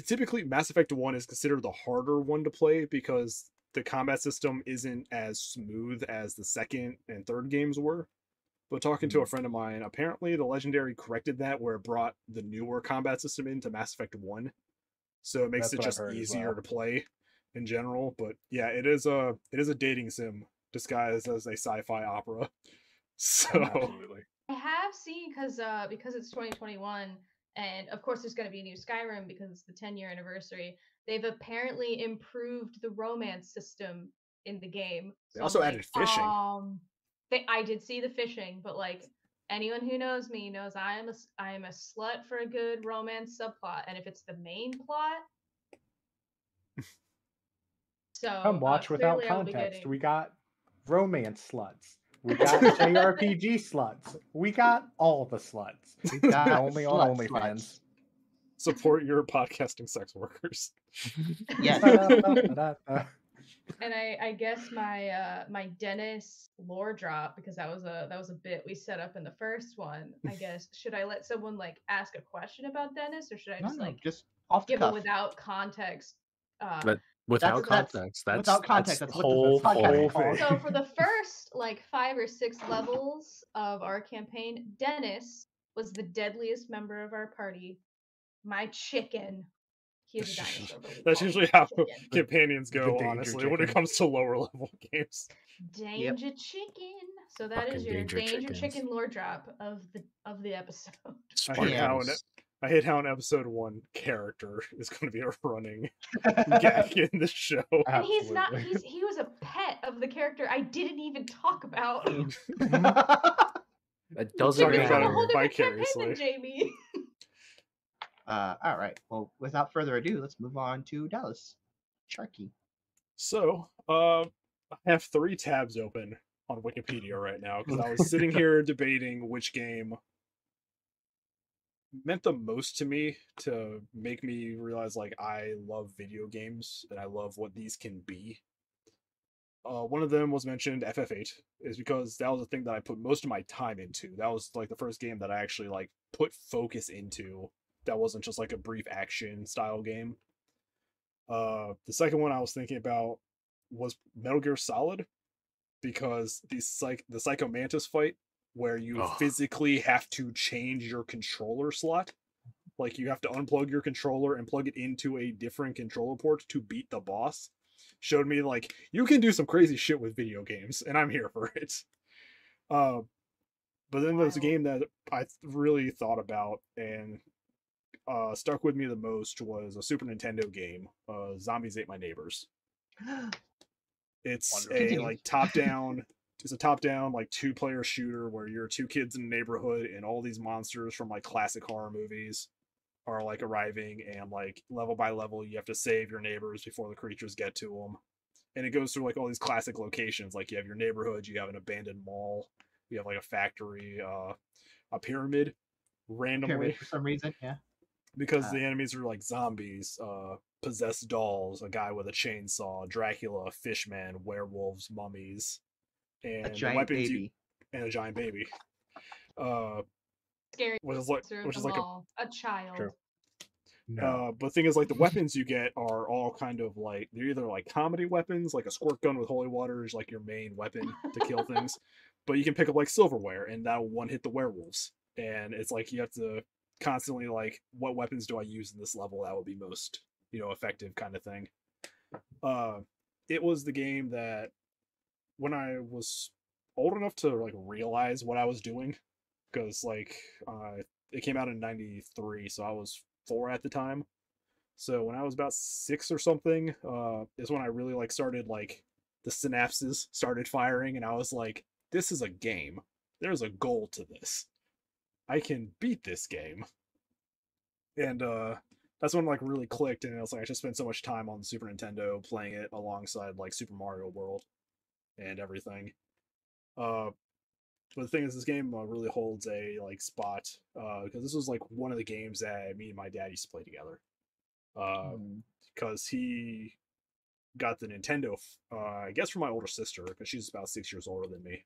typically Mass Effect 1 is considered the harder one to play because the combat system isn't as smooth as the second and third games were. But talking to a friend of mine, apparently the Legendary corrected that, where it brought the newer combat system into Mass Effect 1. So it makes it just easier to play in general. But yeah, it is a dating sim disguised as a sci-fi opera. So absolutely. I have seen because it's 2021, and of course there's going to be a new Skyrim because it's the 10-year anniversary. They've apparently improved the romance system in the game. They also added fishing. I did see the fishing, but like anyone who knows me knows I am a slut for a good romance subplot, and if it's the main plot, so Come watch without clearly I will be context. getting. We got romance sluts. We got JRPG sluts. We got all the sluts. We got Only on sluts. OnlyFans. Support your podcasting sex workers. Yes. And I guess my Dennis lore drop, because that was a bit we set up in the first one. I guess, should I let someone like ask a question about Dennis, or should I No, just no, like just off the give it cuff. without context? But without That's- context, that's without context, that's that's the what the whole podcast is point. called. So for the first like 5 or 6 levels of our campaign, Dennis was the deadliest member of our party. My chicken. He is a dinosaur. But we That's call him usually how Chicken. companions the go, danger honestly, when it chicken. comes to lower level games. Danger chicken. So that is Fucking your danger danger chickens. chicken lore drop of the episode. Spartans. I hate how in episode 1 character is going to be a running gag in the show. And he's not. Absolutely. He was a pet of the character I didn't even talk about. That doesn't Talking Chicken from about a it matter. whole different campaign vicariously. than Jamie. All right. Well, without further ado, let's move on to Dallas. Sharky. So, I have 3 tabs open on Wikipedia right now because I was sitting here debating which game meant the most to me to make me realize like I love video games and I love what these can be. One of them was mentioned, FF8, is because that was the thing that I put most of my time into. That was like the first game that I actually like put focus into. That wasn't just like a brief action style game. The second one I was thinking about was Metal Gear Solid, because the Psycho Mantis fight where you physically have to change your controller slot. Like you have to unplug your controller and plug it into a different controller port to beat the boss. Showed me like you can do some crazy shit with video games, and I'm here for it. But then there's a game that I really thought about and stuck with me the most was a Super Nintendo game, Zombies Ate My Neighbors. It's Wonderful. a like top-down. It's a top-down like 2-player shooter where you're 2 kids in a neighborhood, and all these monsters from like classic horror movies are like arriving, and like level by level you have to save your neighbors before the creatures get to them. And it goes through like all these classic locations. Like you have your neighborhood, you have an abandoned mall, you have like a factory, a pyramid, randomly. Pyramid for some reason, yeah. Because the enemies are like zombies, possessed dolls, a guy with a chainsaw, Dracula, fishman, werewolves, mummies, and A giant baby. and a giant baby. Scary. Which is like a child. True. No. But the thing is, like, the weapons you get are all kind of like, they're either like comedy weapons, like a squirt gun with holy water is like your main weapon to kill things, but you can pick up like silverware and that'll one hit the werewolves. And it's like you have to constantly like, what weapons do I use in this level that would be most, effective kind of thing. It was the game that when I was old enough to like realize what I was doing, because like it came out in '93, so I was 4 at the time. So when I was about 6 or something, is when I really like started like the synapses started firing, and I was like, this is a game. There's a goal to this. I can beat this game. And that's when like really clicked, and it was like I just spent so much time on the Super Nintendo playing it alongside like Super Mario World and everything. But the thing is, this game really holds a like spot because this was like one of the games that me and my dad used to play together. Because he got the Nintendo, I guess, from my older sister, because she's about 6 years older than me.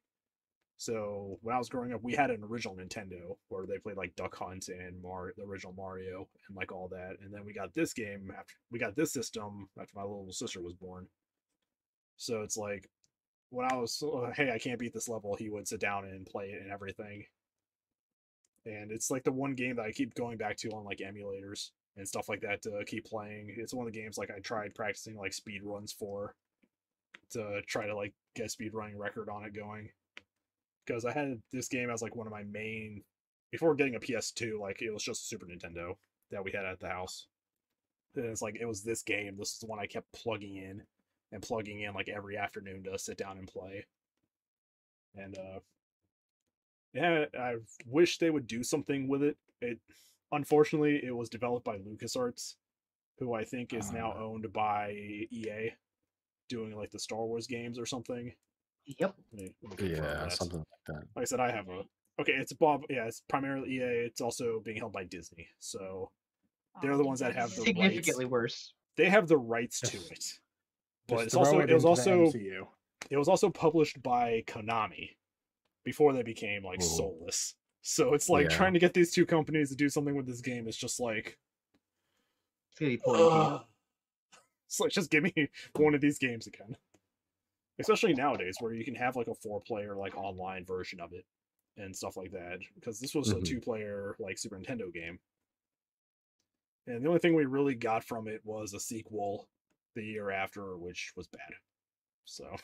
So when I was growing up, we had an original Nintendo where they played like Duck Hunt and the original Mario and like all that. And then we got this game after we got this system after my little sister was born. So it's like, when I was, hey, I can't beat this level, he would sit down and play it and everything. And it's like the one game that I keep going back to on like emulators and stuff like that to keep playing. It's one of the games like I tried practicing like speed runs for to try to like get a speed running record on it going. Because I had this game as like one of my main, before getting a PS2, like it was just a Super Nintendo that we had at the house. And it's like, it was this game. This is the one I kept plugging in like every afternoon to sit down and play. And Yeah, I wish they would do something with it. Unfortunately, it was developed by LucasArts, who I think is now owned by EA, doing like the Star Wars games or something. Yep. Let me confirm Yeah, that. something like that. Like I said, I have a. Okay, it's Bob. Yeah, it's primarily EA. It's also being held by Disney, so they're the ones that have the rights. Significantly worse. They have the rights to Just- it, but Just it's throw also it it was into also the MCU. it was also published by Konami before they became like Ooh. soulless. So it's like Yeah. trying to get these two companies to do something with this game is just like, It's gonna be pulling teeth. it's like just give me one of these games again. Especially nowadays, where you can have like a 4-player like online version of it and stuff like that. Because this was a Mhm. 2-player like Super Nintendo game, and the only thing we really got from it was a sequel the year after, which was bad. So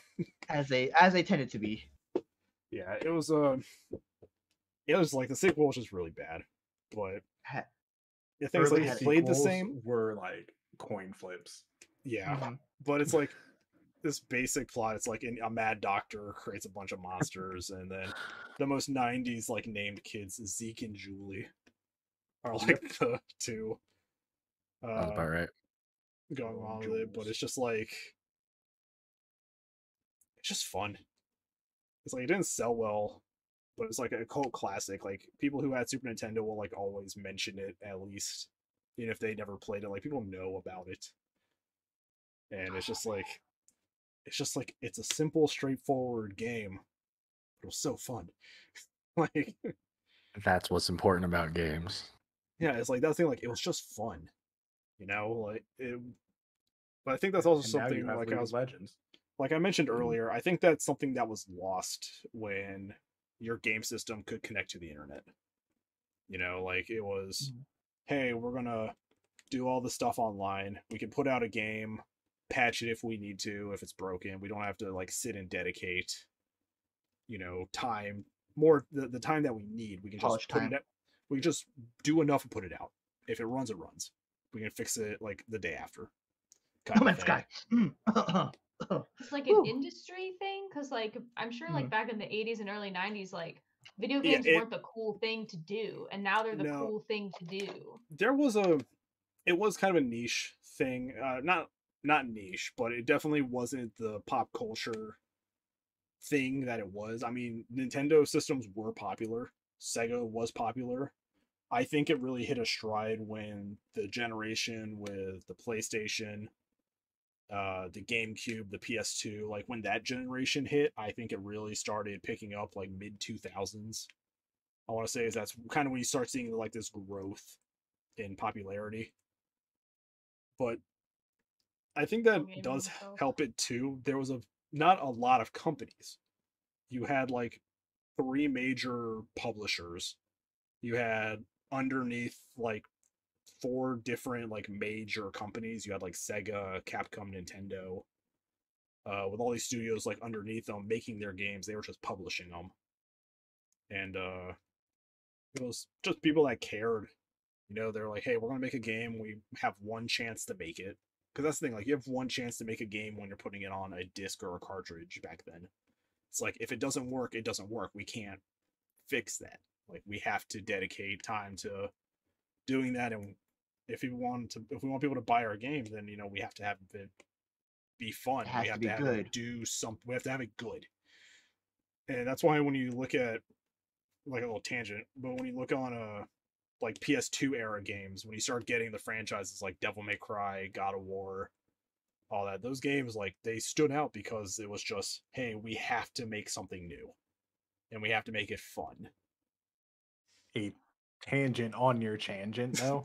As they tended to be. yeah, it was like the sequel was just really bad, but Ha- the things like Early it played the sequels same. were like coin flips. Yeah, Mhm. but it's like this basic plot. It's like a mad doctor creates a bunch of monsters, and then the most 90s like named kids, Zeke and Julie, are like the two That's about right. going Oh, on with it. But Jules. it's just like it's just fun. It's like it didn't sell well, but it's like a cult classic. Like people who had Super Nintendo will like always mention it at least, even if they never played it. Like people know about it, and it's just like it's a simple, straightforward game. It was so fun. Like That's what's important about games. yeah, it's like that thing. Like it was just fun, like it. But I think that's also And now you something have like League of Legends. like I mentioned earlier. I think that's something that was lost when your game system could connect to the internet. Like it was, hey, we're gonna do all the stuff online. We can put out a game, patch it if we need to, if it's broken. We don't have to like sit and dedicate, time more the time that we need. We can Polish just put time. it out. We can just do enough and put it out. If it runs, it runs. We can fix it like the day after. No Man's Sky. It's like an Whew. industry thing, because like I'm sure like Mhm. back in the 80s and early 90s, like video Yeah, games weren't the cool thing to do, and now they're the No. cool thing to do. It was kind of a niche thing. Not niche, but it definitely wasn't the pop culture thing that it was. I mean, Nintendo systems were popular. Sega was popular. I think it really hit a stride when the generation with the PlayStation, the GameCube, the PS2, like when that generation hit, I think it really started picking up like mid 2000s. I want to say is that's kind of when you start seeing like this growth in popularity. But I think that Gaming does itself. help it too. There was not a lot of companies. You had like 3 major publishers. You had underneath like 4 different like major companies. You had like Sega, Capcom, Nintendo. With all these studios like underneath them making their games, they were just publishing them. And it was just people that cared. They're like, hey, we're gonna make a game. We have one chance to make it. Because that's the thing, like you have one chance to make a game when you're putting it on a disc or a cartridge back then. It's like if it doesn't work, it doesn't work. We can't fix that. Like we have to dedicate time to doing that, and if we want people to buy our game, then we have to have it be fun. It has We to have be to have good. it do something. We have to have it good. And that's why when you look at like a little tangent, but when you look on like PS2 era games, when you start getting the franchises like Devil May Cry, God of War, all that, those games like they stood out because it was just, hey, we have to make something new and we have to make it fun. A tangent on your tangent, though.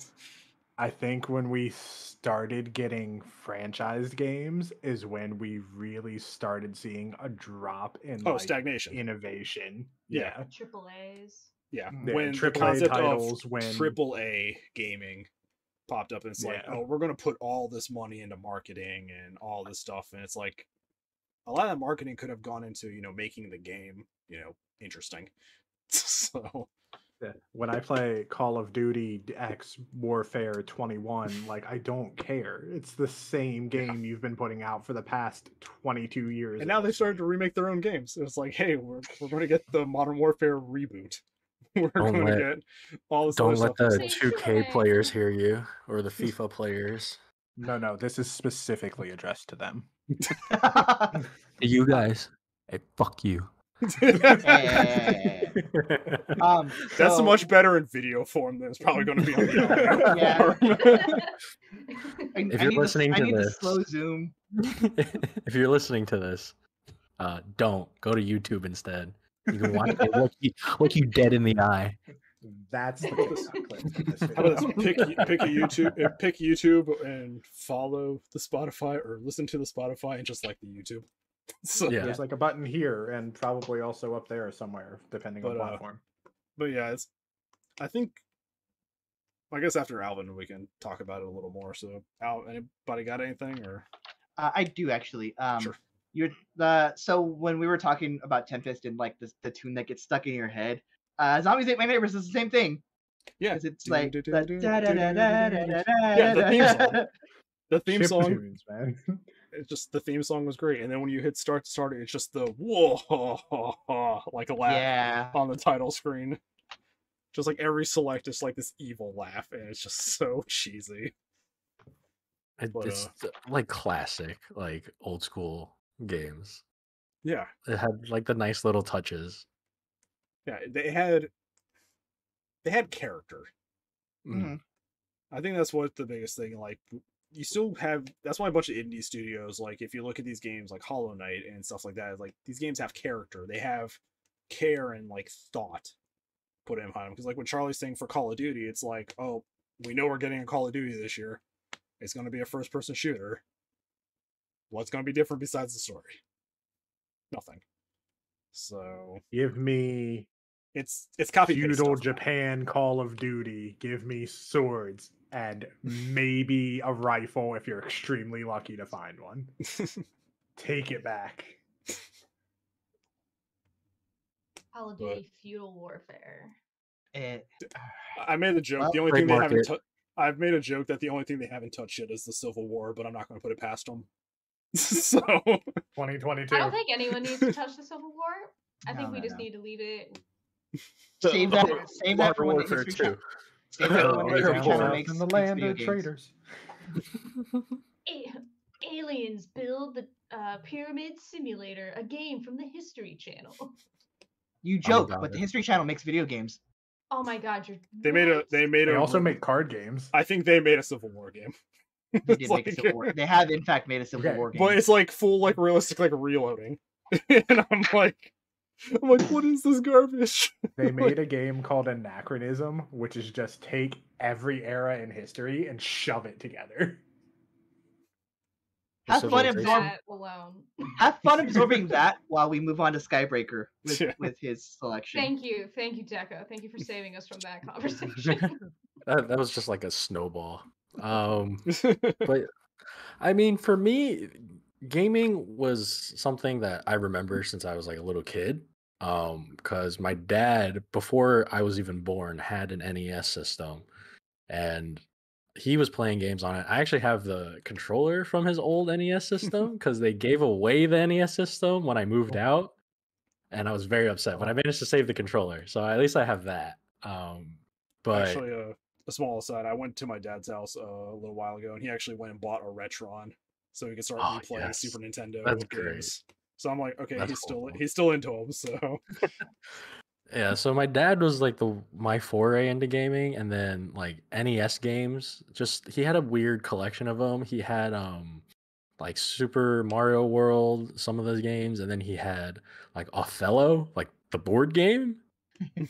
I think when we started getting franchised games is when we really started seeing a drop in like Stagnation. innovation. Yeah. Triple A's. Yeah, Yeah, when the AAA concept titles, of when AAA gaming popped up, and it's like, Yeah. oh, we're gonna put all this money into marketing and all this stuff, and it's like a lot of that marketing could have gone into making the game interesting. So When I play Call of Duty X Warfare 21, like I don't care. It's the same game you've been putting out for the past 22 years. And now they started to remake their own games. It's like, hey, we're going to get the Modern Warfare reboot. We're going to get all this. Don't let the Take 2K away. players hear you, or the FIFA players. No, this is specifically addressed to them. You guys, hey, fuck you. Hey. That's So- much better in video form than it's probably going to be on the audio Yeah. form. If you're listening I to need this- the slow zoom. If you're listening to this, don't go to YouTube instead. You can watch it look you dead in the eye. That's the clip from this How about video. this? Pick YouTube and follow the Spotify, or listen to the Spotify and just like the YouTube. So, Yeah. There's like a button here and probably also up there somewhere, depending on But, platform. but yeah, I think, I guess after Alvin we can talk about it a little more. So, Al, anybody got anything or? I do actually. Sure. So when we were talking about Tempest and like the tune that gets stuck in your head, Zombies Ate My Neighbors is the same thing. Yeah, 'Cause it's like the Yeah, the theme song. The theme Chip song, tunes, man. it's just the theme song was great, and then when you hit start, it's just the whoa, like a laugh Yeah. on the title screen. Just like every select is like this evil laugh, and it's just so cheesy. But, It's like classic, like old school games. Yeah, It had like the nice little touches. yeah, they had character. Mhm. I think that's what the biggest thing. Like, you still have. That's why a bunch of indie studios, like if you look at these games like Hollow Knight and stuff like that, like these games have character. They have care and like thought put in behind them. Because like when Charlie's saying for Call of Duty, it's like, oh, we know we're getting a Call of Duty this year. It's going to be a first-person shooter. What's going to be different besides the story? Nothing. So Give me it's copy paste feudal stuff. Japan Call of Duty. Give me swords and maybe a rifle if you're extremely lucky to find one. Take it back. Call of Duty Feudal Warfare. I made the joke. Well, The only thing they trademark haven't. it. I've made a joke that the only thing they haven't touched yet is the Civil War, but I'm not going to put it past them. So 2022. I don't think anyone needs to touch the Civil War. I think No, we no, just no. need to leave it. Save that for when the Warfare History 2. Save that for when the History Warfare Channel 4. makes in the makes land video of games. traitors. Aliens build the Pyramid Simulator, a game from the History Channel. You joke, about but the it. History Channel makes video games. Oh my God, you're. they made a. what? They also make card games. I think they made a Civil War game. They It's did make a like- Civil War. They have in fact made a Civil Okay, War game. But it's like full, like realistic, like reloading, and I'm like, what is this garbage? They made a game called Anachronism, which is just take every era in history and shove it together. Have fun Civilization. absorb- That alone. Have fun absorbing that while we move on to Skybreaker Yeah. with his selection. Thank you, Deco. Thank you for saving us from that conversation. That was just like a snowball. But I mean, for me, gaming was something that I remember since I was like a little kid. Because my dad, before I was even born, had an NES system, and he was playing games on it. I actually have the controller from his old NES system because they gave away the NES system when I moved out, and I was very upset. But I managed to save the controller, so at least I have that. But Actually, a small aside, I went to my dad's house a little while ago, and he actually went and bought a Retron so he could start Oh, replaying yes. Super Nintendo That's games. So I'm like, okay, That's he's cool. still into them. So yeah, so my dad was like my foray into gaming, and then like NES games. Just he had a weird collection of them. He had like Super Mario World, some of those games, and then he had like Othello, like the board game,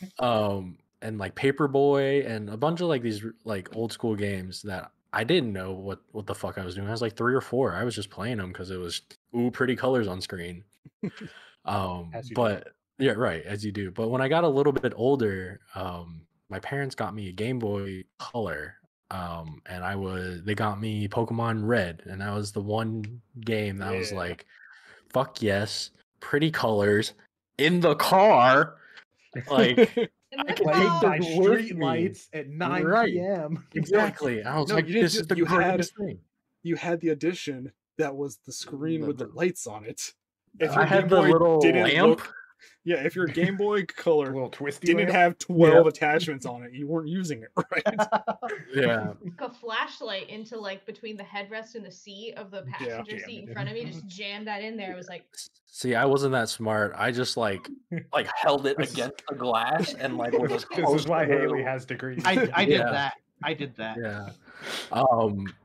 and like Paperboy, and a bunch of like these like old school games that I didn't know what the fuck I was doing. I was like 3 or 4. I was just playing them because it was pretty colors on screen. As you do. But yeah, right, as you do. But when I got a little bit older, my parents got me a Game Boy Color, and they got me Pokemon Red, and that was the one game that I was Yeah. like, fuck yes, pretty colors in the car. Like And I that's can Playing how by take this with street me. lights at 9 Right. p.m. Exactly. I was No, like, you didn't this do- is the you had- greatest thing. You had the edition that was the screen with the lights on it. If I your had Game the Boy little didn't lamp. look, yeah, if your Game Boy A Color little twisty didn't lamp. have 12 attachments on it, you weren't using it right. Yeah. a flashlight into like between the headrest and the seat of the passenger Jam seat it in in. front of me, just jammed that in there. I was like, See, I wasn't that smart. I just like held it This is- against the glass and like was as This close is why to the- Haley has degrees. I did Yeah. that. I did that. Yeah.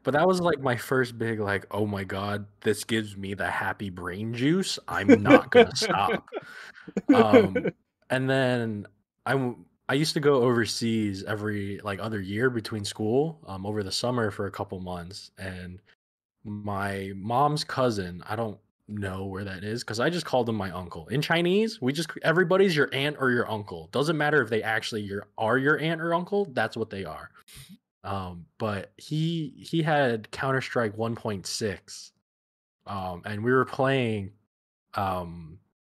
But that was like my first big like, oh my god, this gives me the happy brain juice. I'm not gonna stop. And then I used to go overseas every like other year between school, over the summer for a couple months, and my mom's cousin, I don't know where that is because I just called him my uncle. In Chinese, everybody's your aunt or your uncle. Doesn't matter if they actually are your aunt or uncle. That's what they are. But he had Counter-Strike 1.6, and we were playing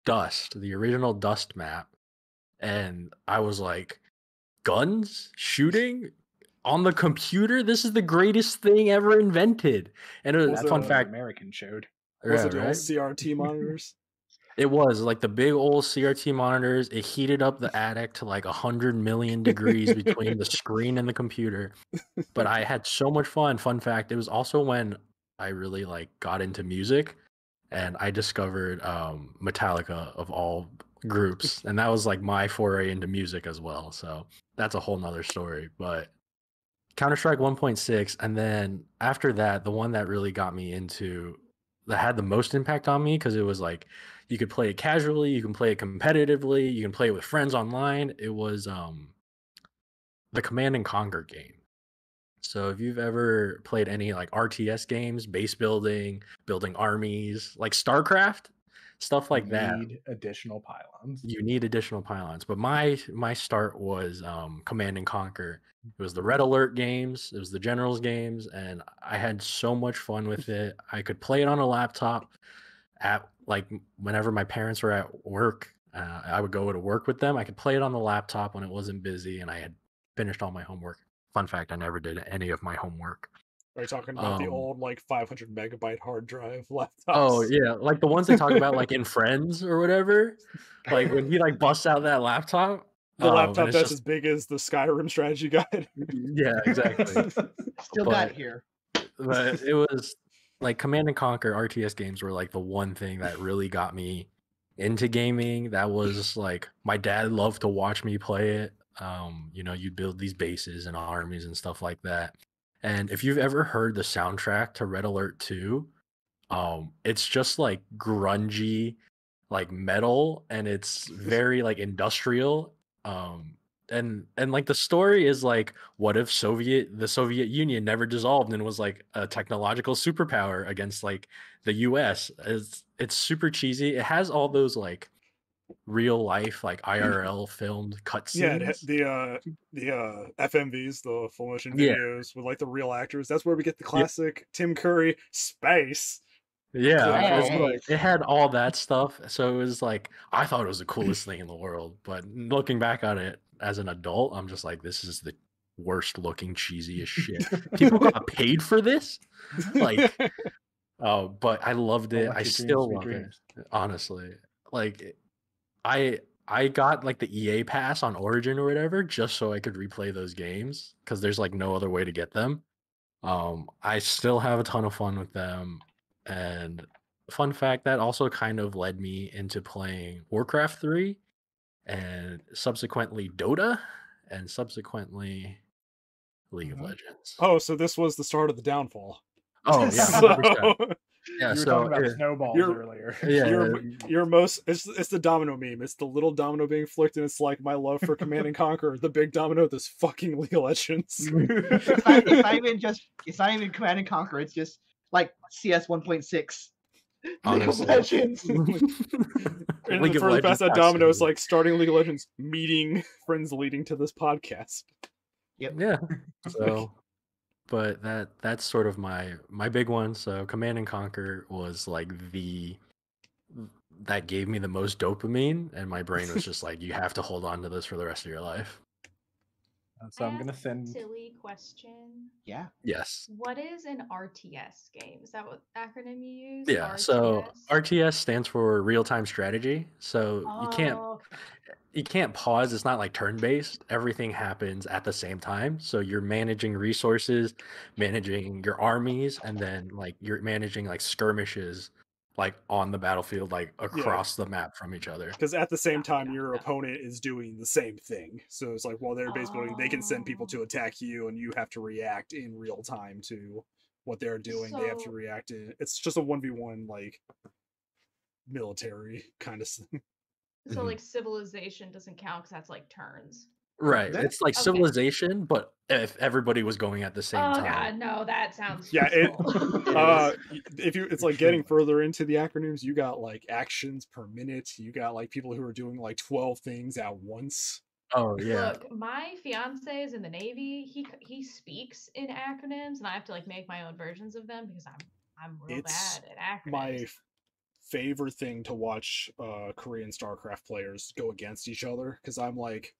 Dust, the original Dust map, and I was like, guns, shooting on the computer. This is the greatest thing ever invented. And Was fun it, fact, American showed. Was yeah, it the old right? CRT monitors? It was like the big old CRT monitors. It heated up the attic to like 100 million degrees between the screen and the computer. But I had so much fun. Fun fact, it was also when I really like got into music, and I discovered Metallica of all groups, and that was like my foray into music as well. So that's a whole nother story. But Counter-Strike 1.6, and then after that, the one that really got me into that had the most impact on me, because it was like you could play it casually, you can play it competitively, you can play it with friends online. It was the Command and Conquer game. So if you've ever played any like RTS games, base building, building armies, like StarCraft, stuff like that, Need additional pylons. you need additional pylons. But my start was Command and Conquer. It was the Red Alert games, it was the Generals games, and I had so much fun with it. I could play it on a laptop at like whenever my parents were at work. I would go to work with them. I could play it on the laptop when it wasn't busy, and I had finished all my homework. Fun fact, I never did any of my homework. Are you talking about the old like 500 megabyte hard drive laptops? Oh yeah, like the ones they talk about like in Friends or whatever. Like when he like busts out that laptop. The laptop and that's it's as big as the Skyrim strategy guide. yeah, exactly. Still got But- it here. But it was like Command and Conquer RTS games were like the one thing that really got me into gaming. That was like my dad loved to watch me play it. You know, you build these bases and armies and stuff like that. And if you've ever heard the soundtrack to Red Alert 2, it's just like grungy, like metal, and it's very like industrial. And like the story is like, what if the Soviet Union never dissolved and was like a technological superpower against like the US? It's super cheesy. It has all those like real life like IRL filmed cutscenes. Yeah, the FMVs, the full motion Yeah. videos with like the real actors. That's where we get the classic Tim Curry space. Yeah, it's Hey. like, it had all that stuff. So it was like, I thought it was the coolest thing in the world. But looking back on it as an adult, I'm just like, this is the worst looking, cheesiest shit. People got paid for this? Like, but I loved it. let I your dreams still be love it, dreams. honestly. Like, I got like the EA pass on Origin or whatever just so I could replay those games because there's like no other way to get them. I still have a ton of fun with them. And fun fact, that also kind of led me into playing Warcraft 3 and subsequently Dota and subsequently League of Legends. Oh, so this was the start of the downfall. Oh, yeah. So, 100%. Yeah, You were so talking about it- snowballs you're- earlier. yeah, your most it's the domino meme. It's the little domino being flicked, and it's like my love for Command and Conquer. The big domino, this fucking League of Legends. It's not even Command and Conquer. It's just like CS 1.6. Honestly. Legends. And League of further past Legends that domino, it's absolutely. like starting League of Legends, meeting friends leading to this podcast. Yeah. So, but that's sort of my big one. So Command and Conquer was like that gave me the most dopamine, and my brain was just like, you have to hold on to this for the rest of your life. So I'm I gonna ask a send. silly question. Yeah. Yes. What is an RTS game? Is that what acronym you use? Yeah. So RTS stands for real-time strategy. So Oh, okay. you can't pause. It's not like turn-based. Everything happens at the same time. So you're managing resources, managing your armies, and then like you're managing like skirmishes like on the battlefield, like across the map from each other. Because at the same time, Gotcha. your opponent is doing the same thing. So it's like while they're base building, they can send people to attack you, and you have to react in real time to what they're doing. They have to So- react in. It's just a 1v1 like military kind of thing. So Mhm. like Civilization doesn't count because that's like turns. Right. Yeah. It's like Okay. Civilization, but if everybody was going at the same Oh time. god, no, that sounds Yeah, stressful. if you, it's like getting further into the acronyms. You got like actions per minute. You got like people who are doing like 12 things at once. Oh yeah. Look, my fiance is in the Navy. He speaks in acronyms, and I have to like make my own versions of them because I'm real It's bad at acronyms. My favorite thing to watch Korean StarCraft players go against each other, because I'm like,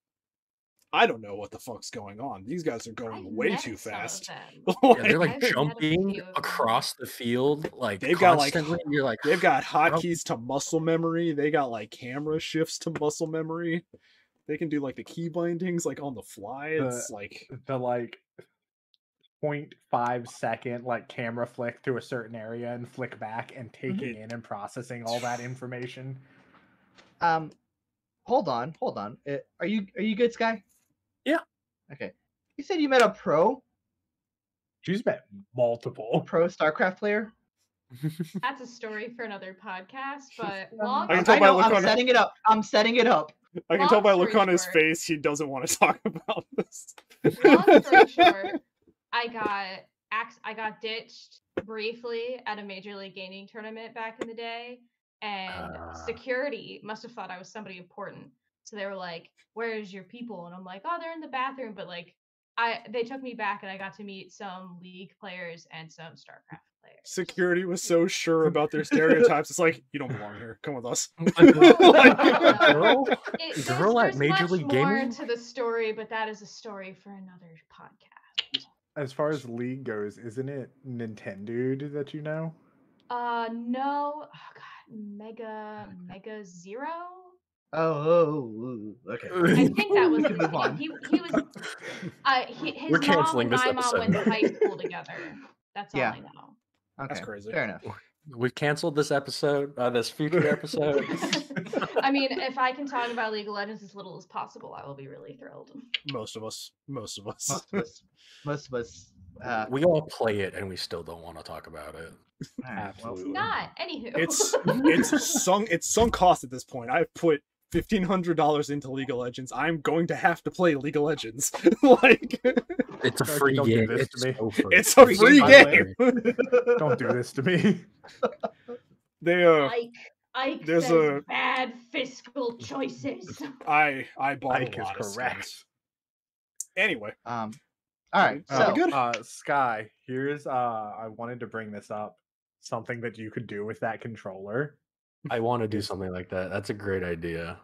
I don't know what the fuck's going on. These guys are going I've way met too some of fast. them. Yeah, they're like I've met a jumping few of them. across the field, like They've got like constantly. You're like, they've got how- hotkeys to muscle memory. They got like camera shifts to muscle memory. They can do like the key bindings like on the fly. It's like The like 0.5 second like camera flick to a certain area and flick back and taking in and processing all that information. Hold on. Are you good, Sky? Yeah. Okay. You said you met a pro She's met multiple. StarCraft player. That's a story for another podcast, but long I can tell I by know. look I'm on- setting it up. I can Long tell by look story on his short- face he doesn't want to talk about this. long story short, I got ditched briefly at a Major League Gaming tournament back in the day, and security must have thought I was somebody important. So they were like, "Where's your people?" And I'm like, "Oh, they're in the bathroom." But like, they took me back, and I got to meet some League players and some StarCraft players. Security was so sure about their stereotypes. It's like, you don't belong here. Come with us. girl at There's Major much League more Gaming? to the story, but that is a story for another podcast. As far as League goes, isn't it Nintendo that you know? No. Oh god, Mega Zero. Oh, okay. I think that was We his can move name. on. He was. His We're mom canceling and this my mom went to episode. high school together. That's all Yeah. I know. Okay. That's crazy. Fair enough. We canceled this episode, this future episode. I mean, if I can talk about League of Legends as little as possible, I will be really thrilled. Most of us. Most of us. We all play it and we still don't want to talk about it. Absolutely. Not. Anywho. It's sunk cost at this point. I've put $1,500 into League of Legends. I'm going to have to play League of Legends. Like, It's a Sharky, free don't do game. this It's to me. so free. it's a Free free game, by the game. Don't do this to me. They Ike there's says a- bad fiscal choices. I bought Ike a is lot of correct. skins. Anyway, All right. So- So good. Sky, here's I wanted to bring this up. Something that you could do with that controller, I want to do something like that. That's a great idea.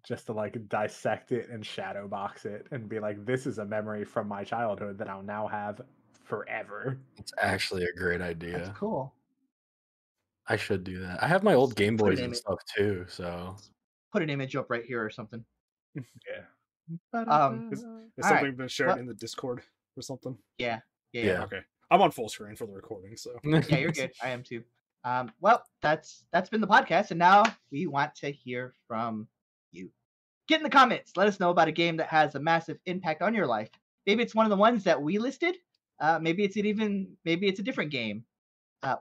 just to like dissect it and shadow box it and be like, this is a memory from my childhood that I'll now have forever. It's actually a great that's idea. cool. I should do that. I have my old Game Put it Boys in and it. stuff too, so Put an image up right here or something. Yeah. Has All something right. been shared Well- in the Discord or something? Yeah. Yeah. Okay. I'm on full screen for the recording, so Yeah, you're good. I am too. Well, that's been the podcast, and now we want to hear from you. Get in the comments. Let us know about a game that has a massive impact on your life. Maybe it's one of the ones that we listed. Maybe it's a different game.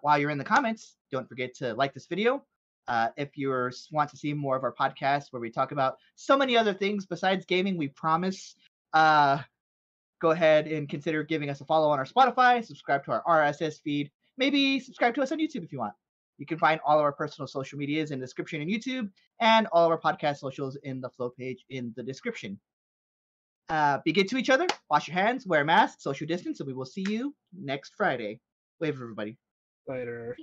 While you're in the comments, don't forget to like this video. If you want to see more of our podcast where we talk about so many other things besides gaming, we promise. Go ahead and consider giving us a follow on our Spotify, subscribe to our RSS feed, maybe subscribe to us on YouTube if you want. You can find all of our personal social medias in the description in YouTube and all of our podcast socials in the flow page in the description. Be good to each other, wash your hands, wear a mask, social distance, and we will see you next Friday. Wave, everybody. later.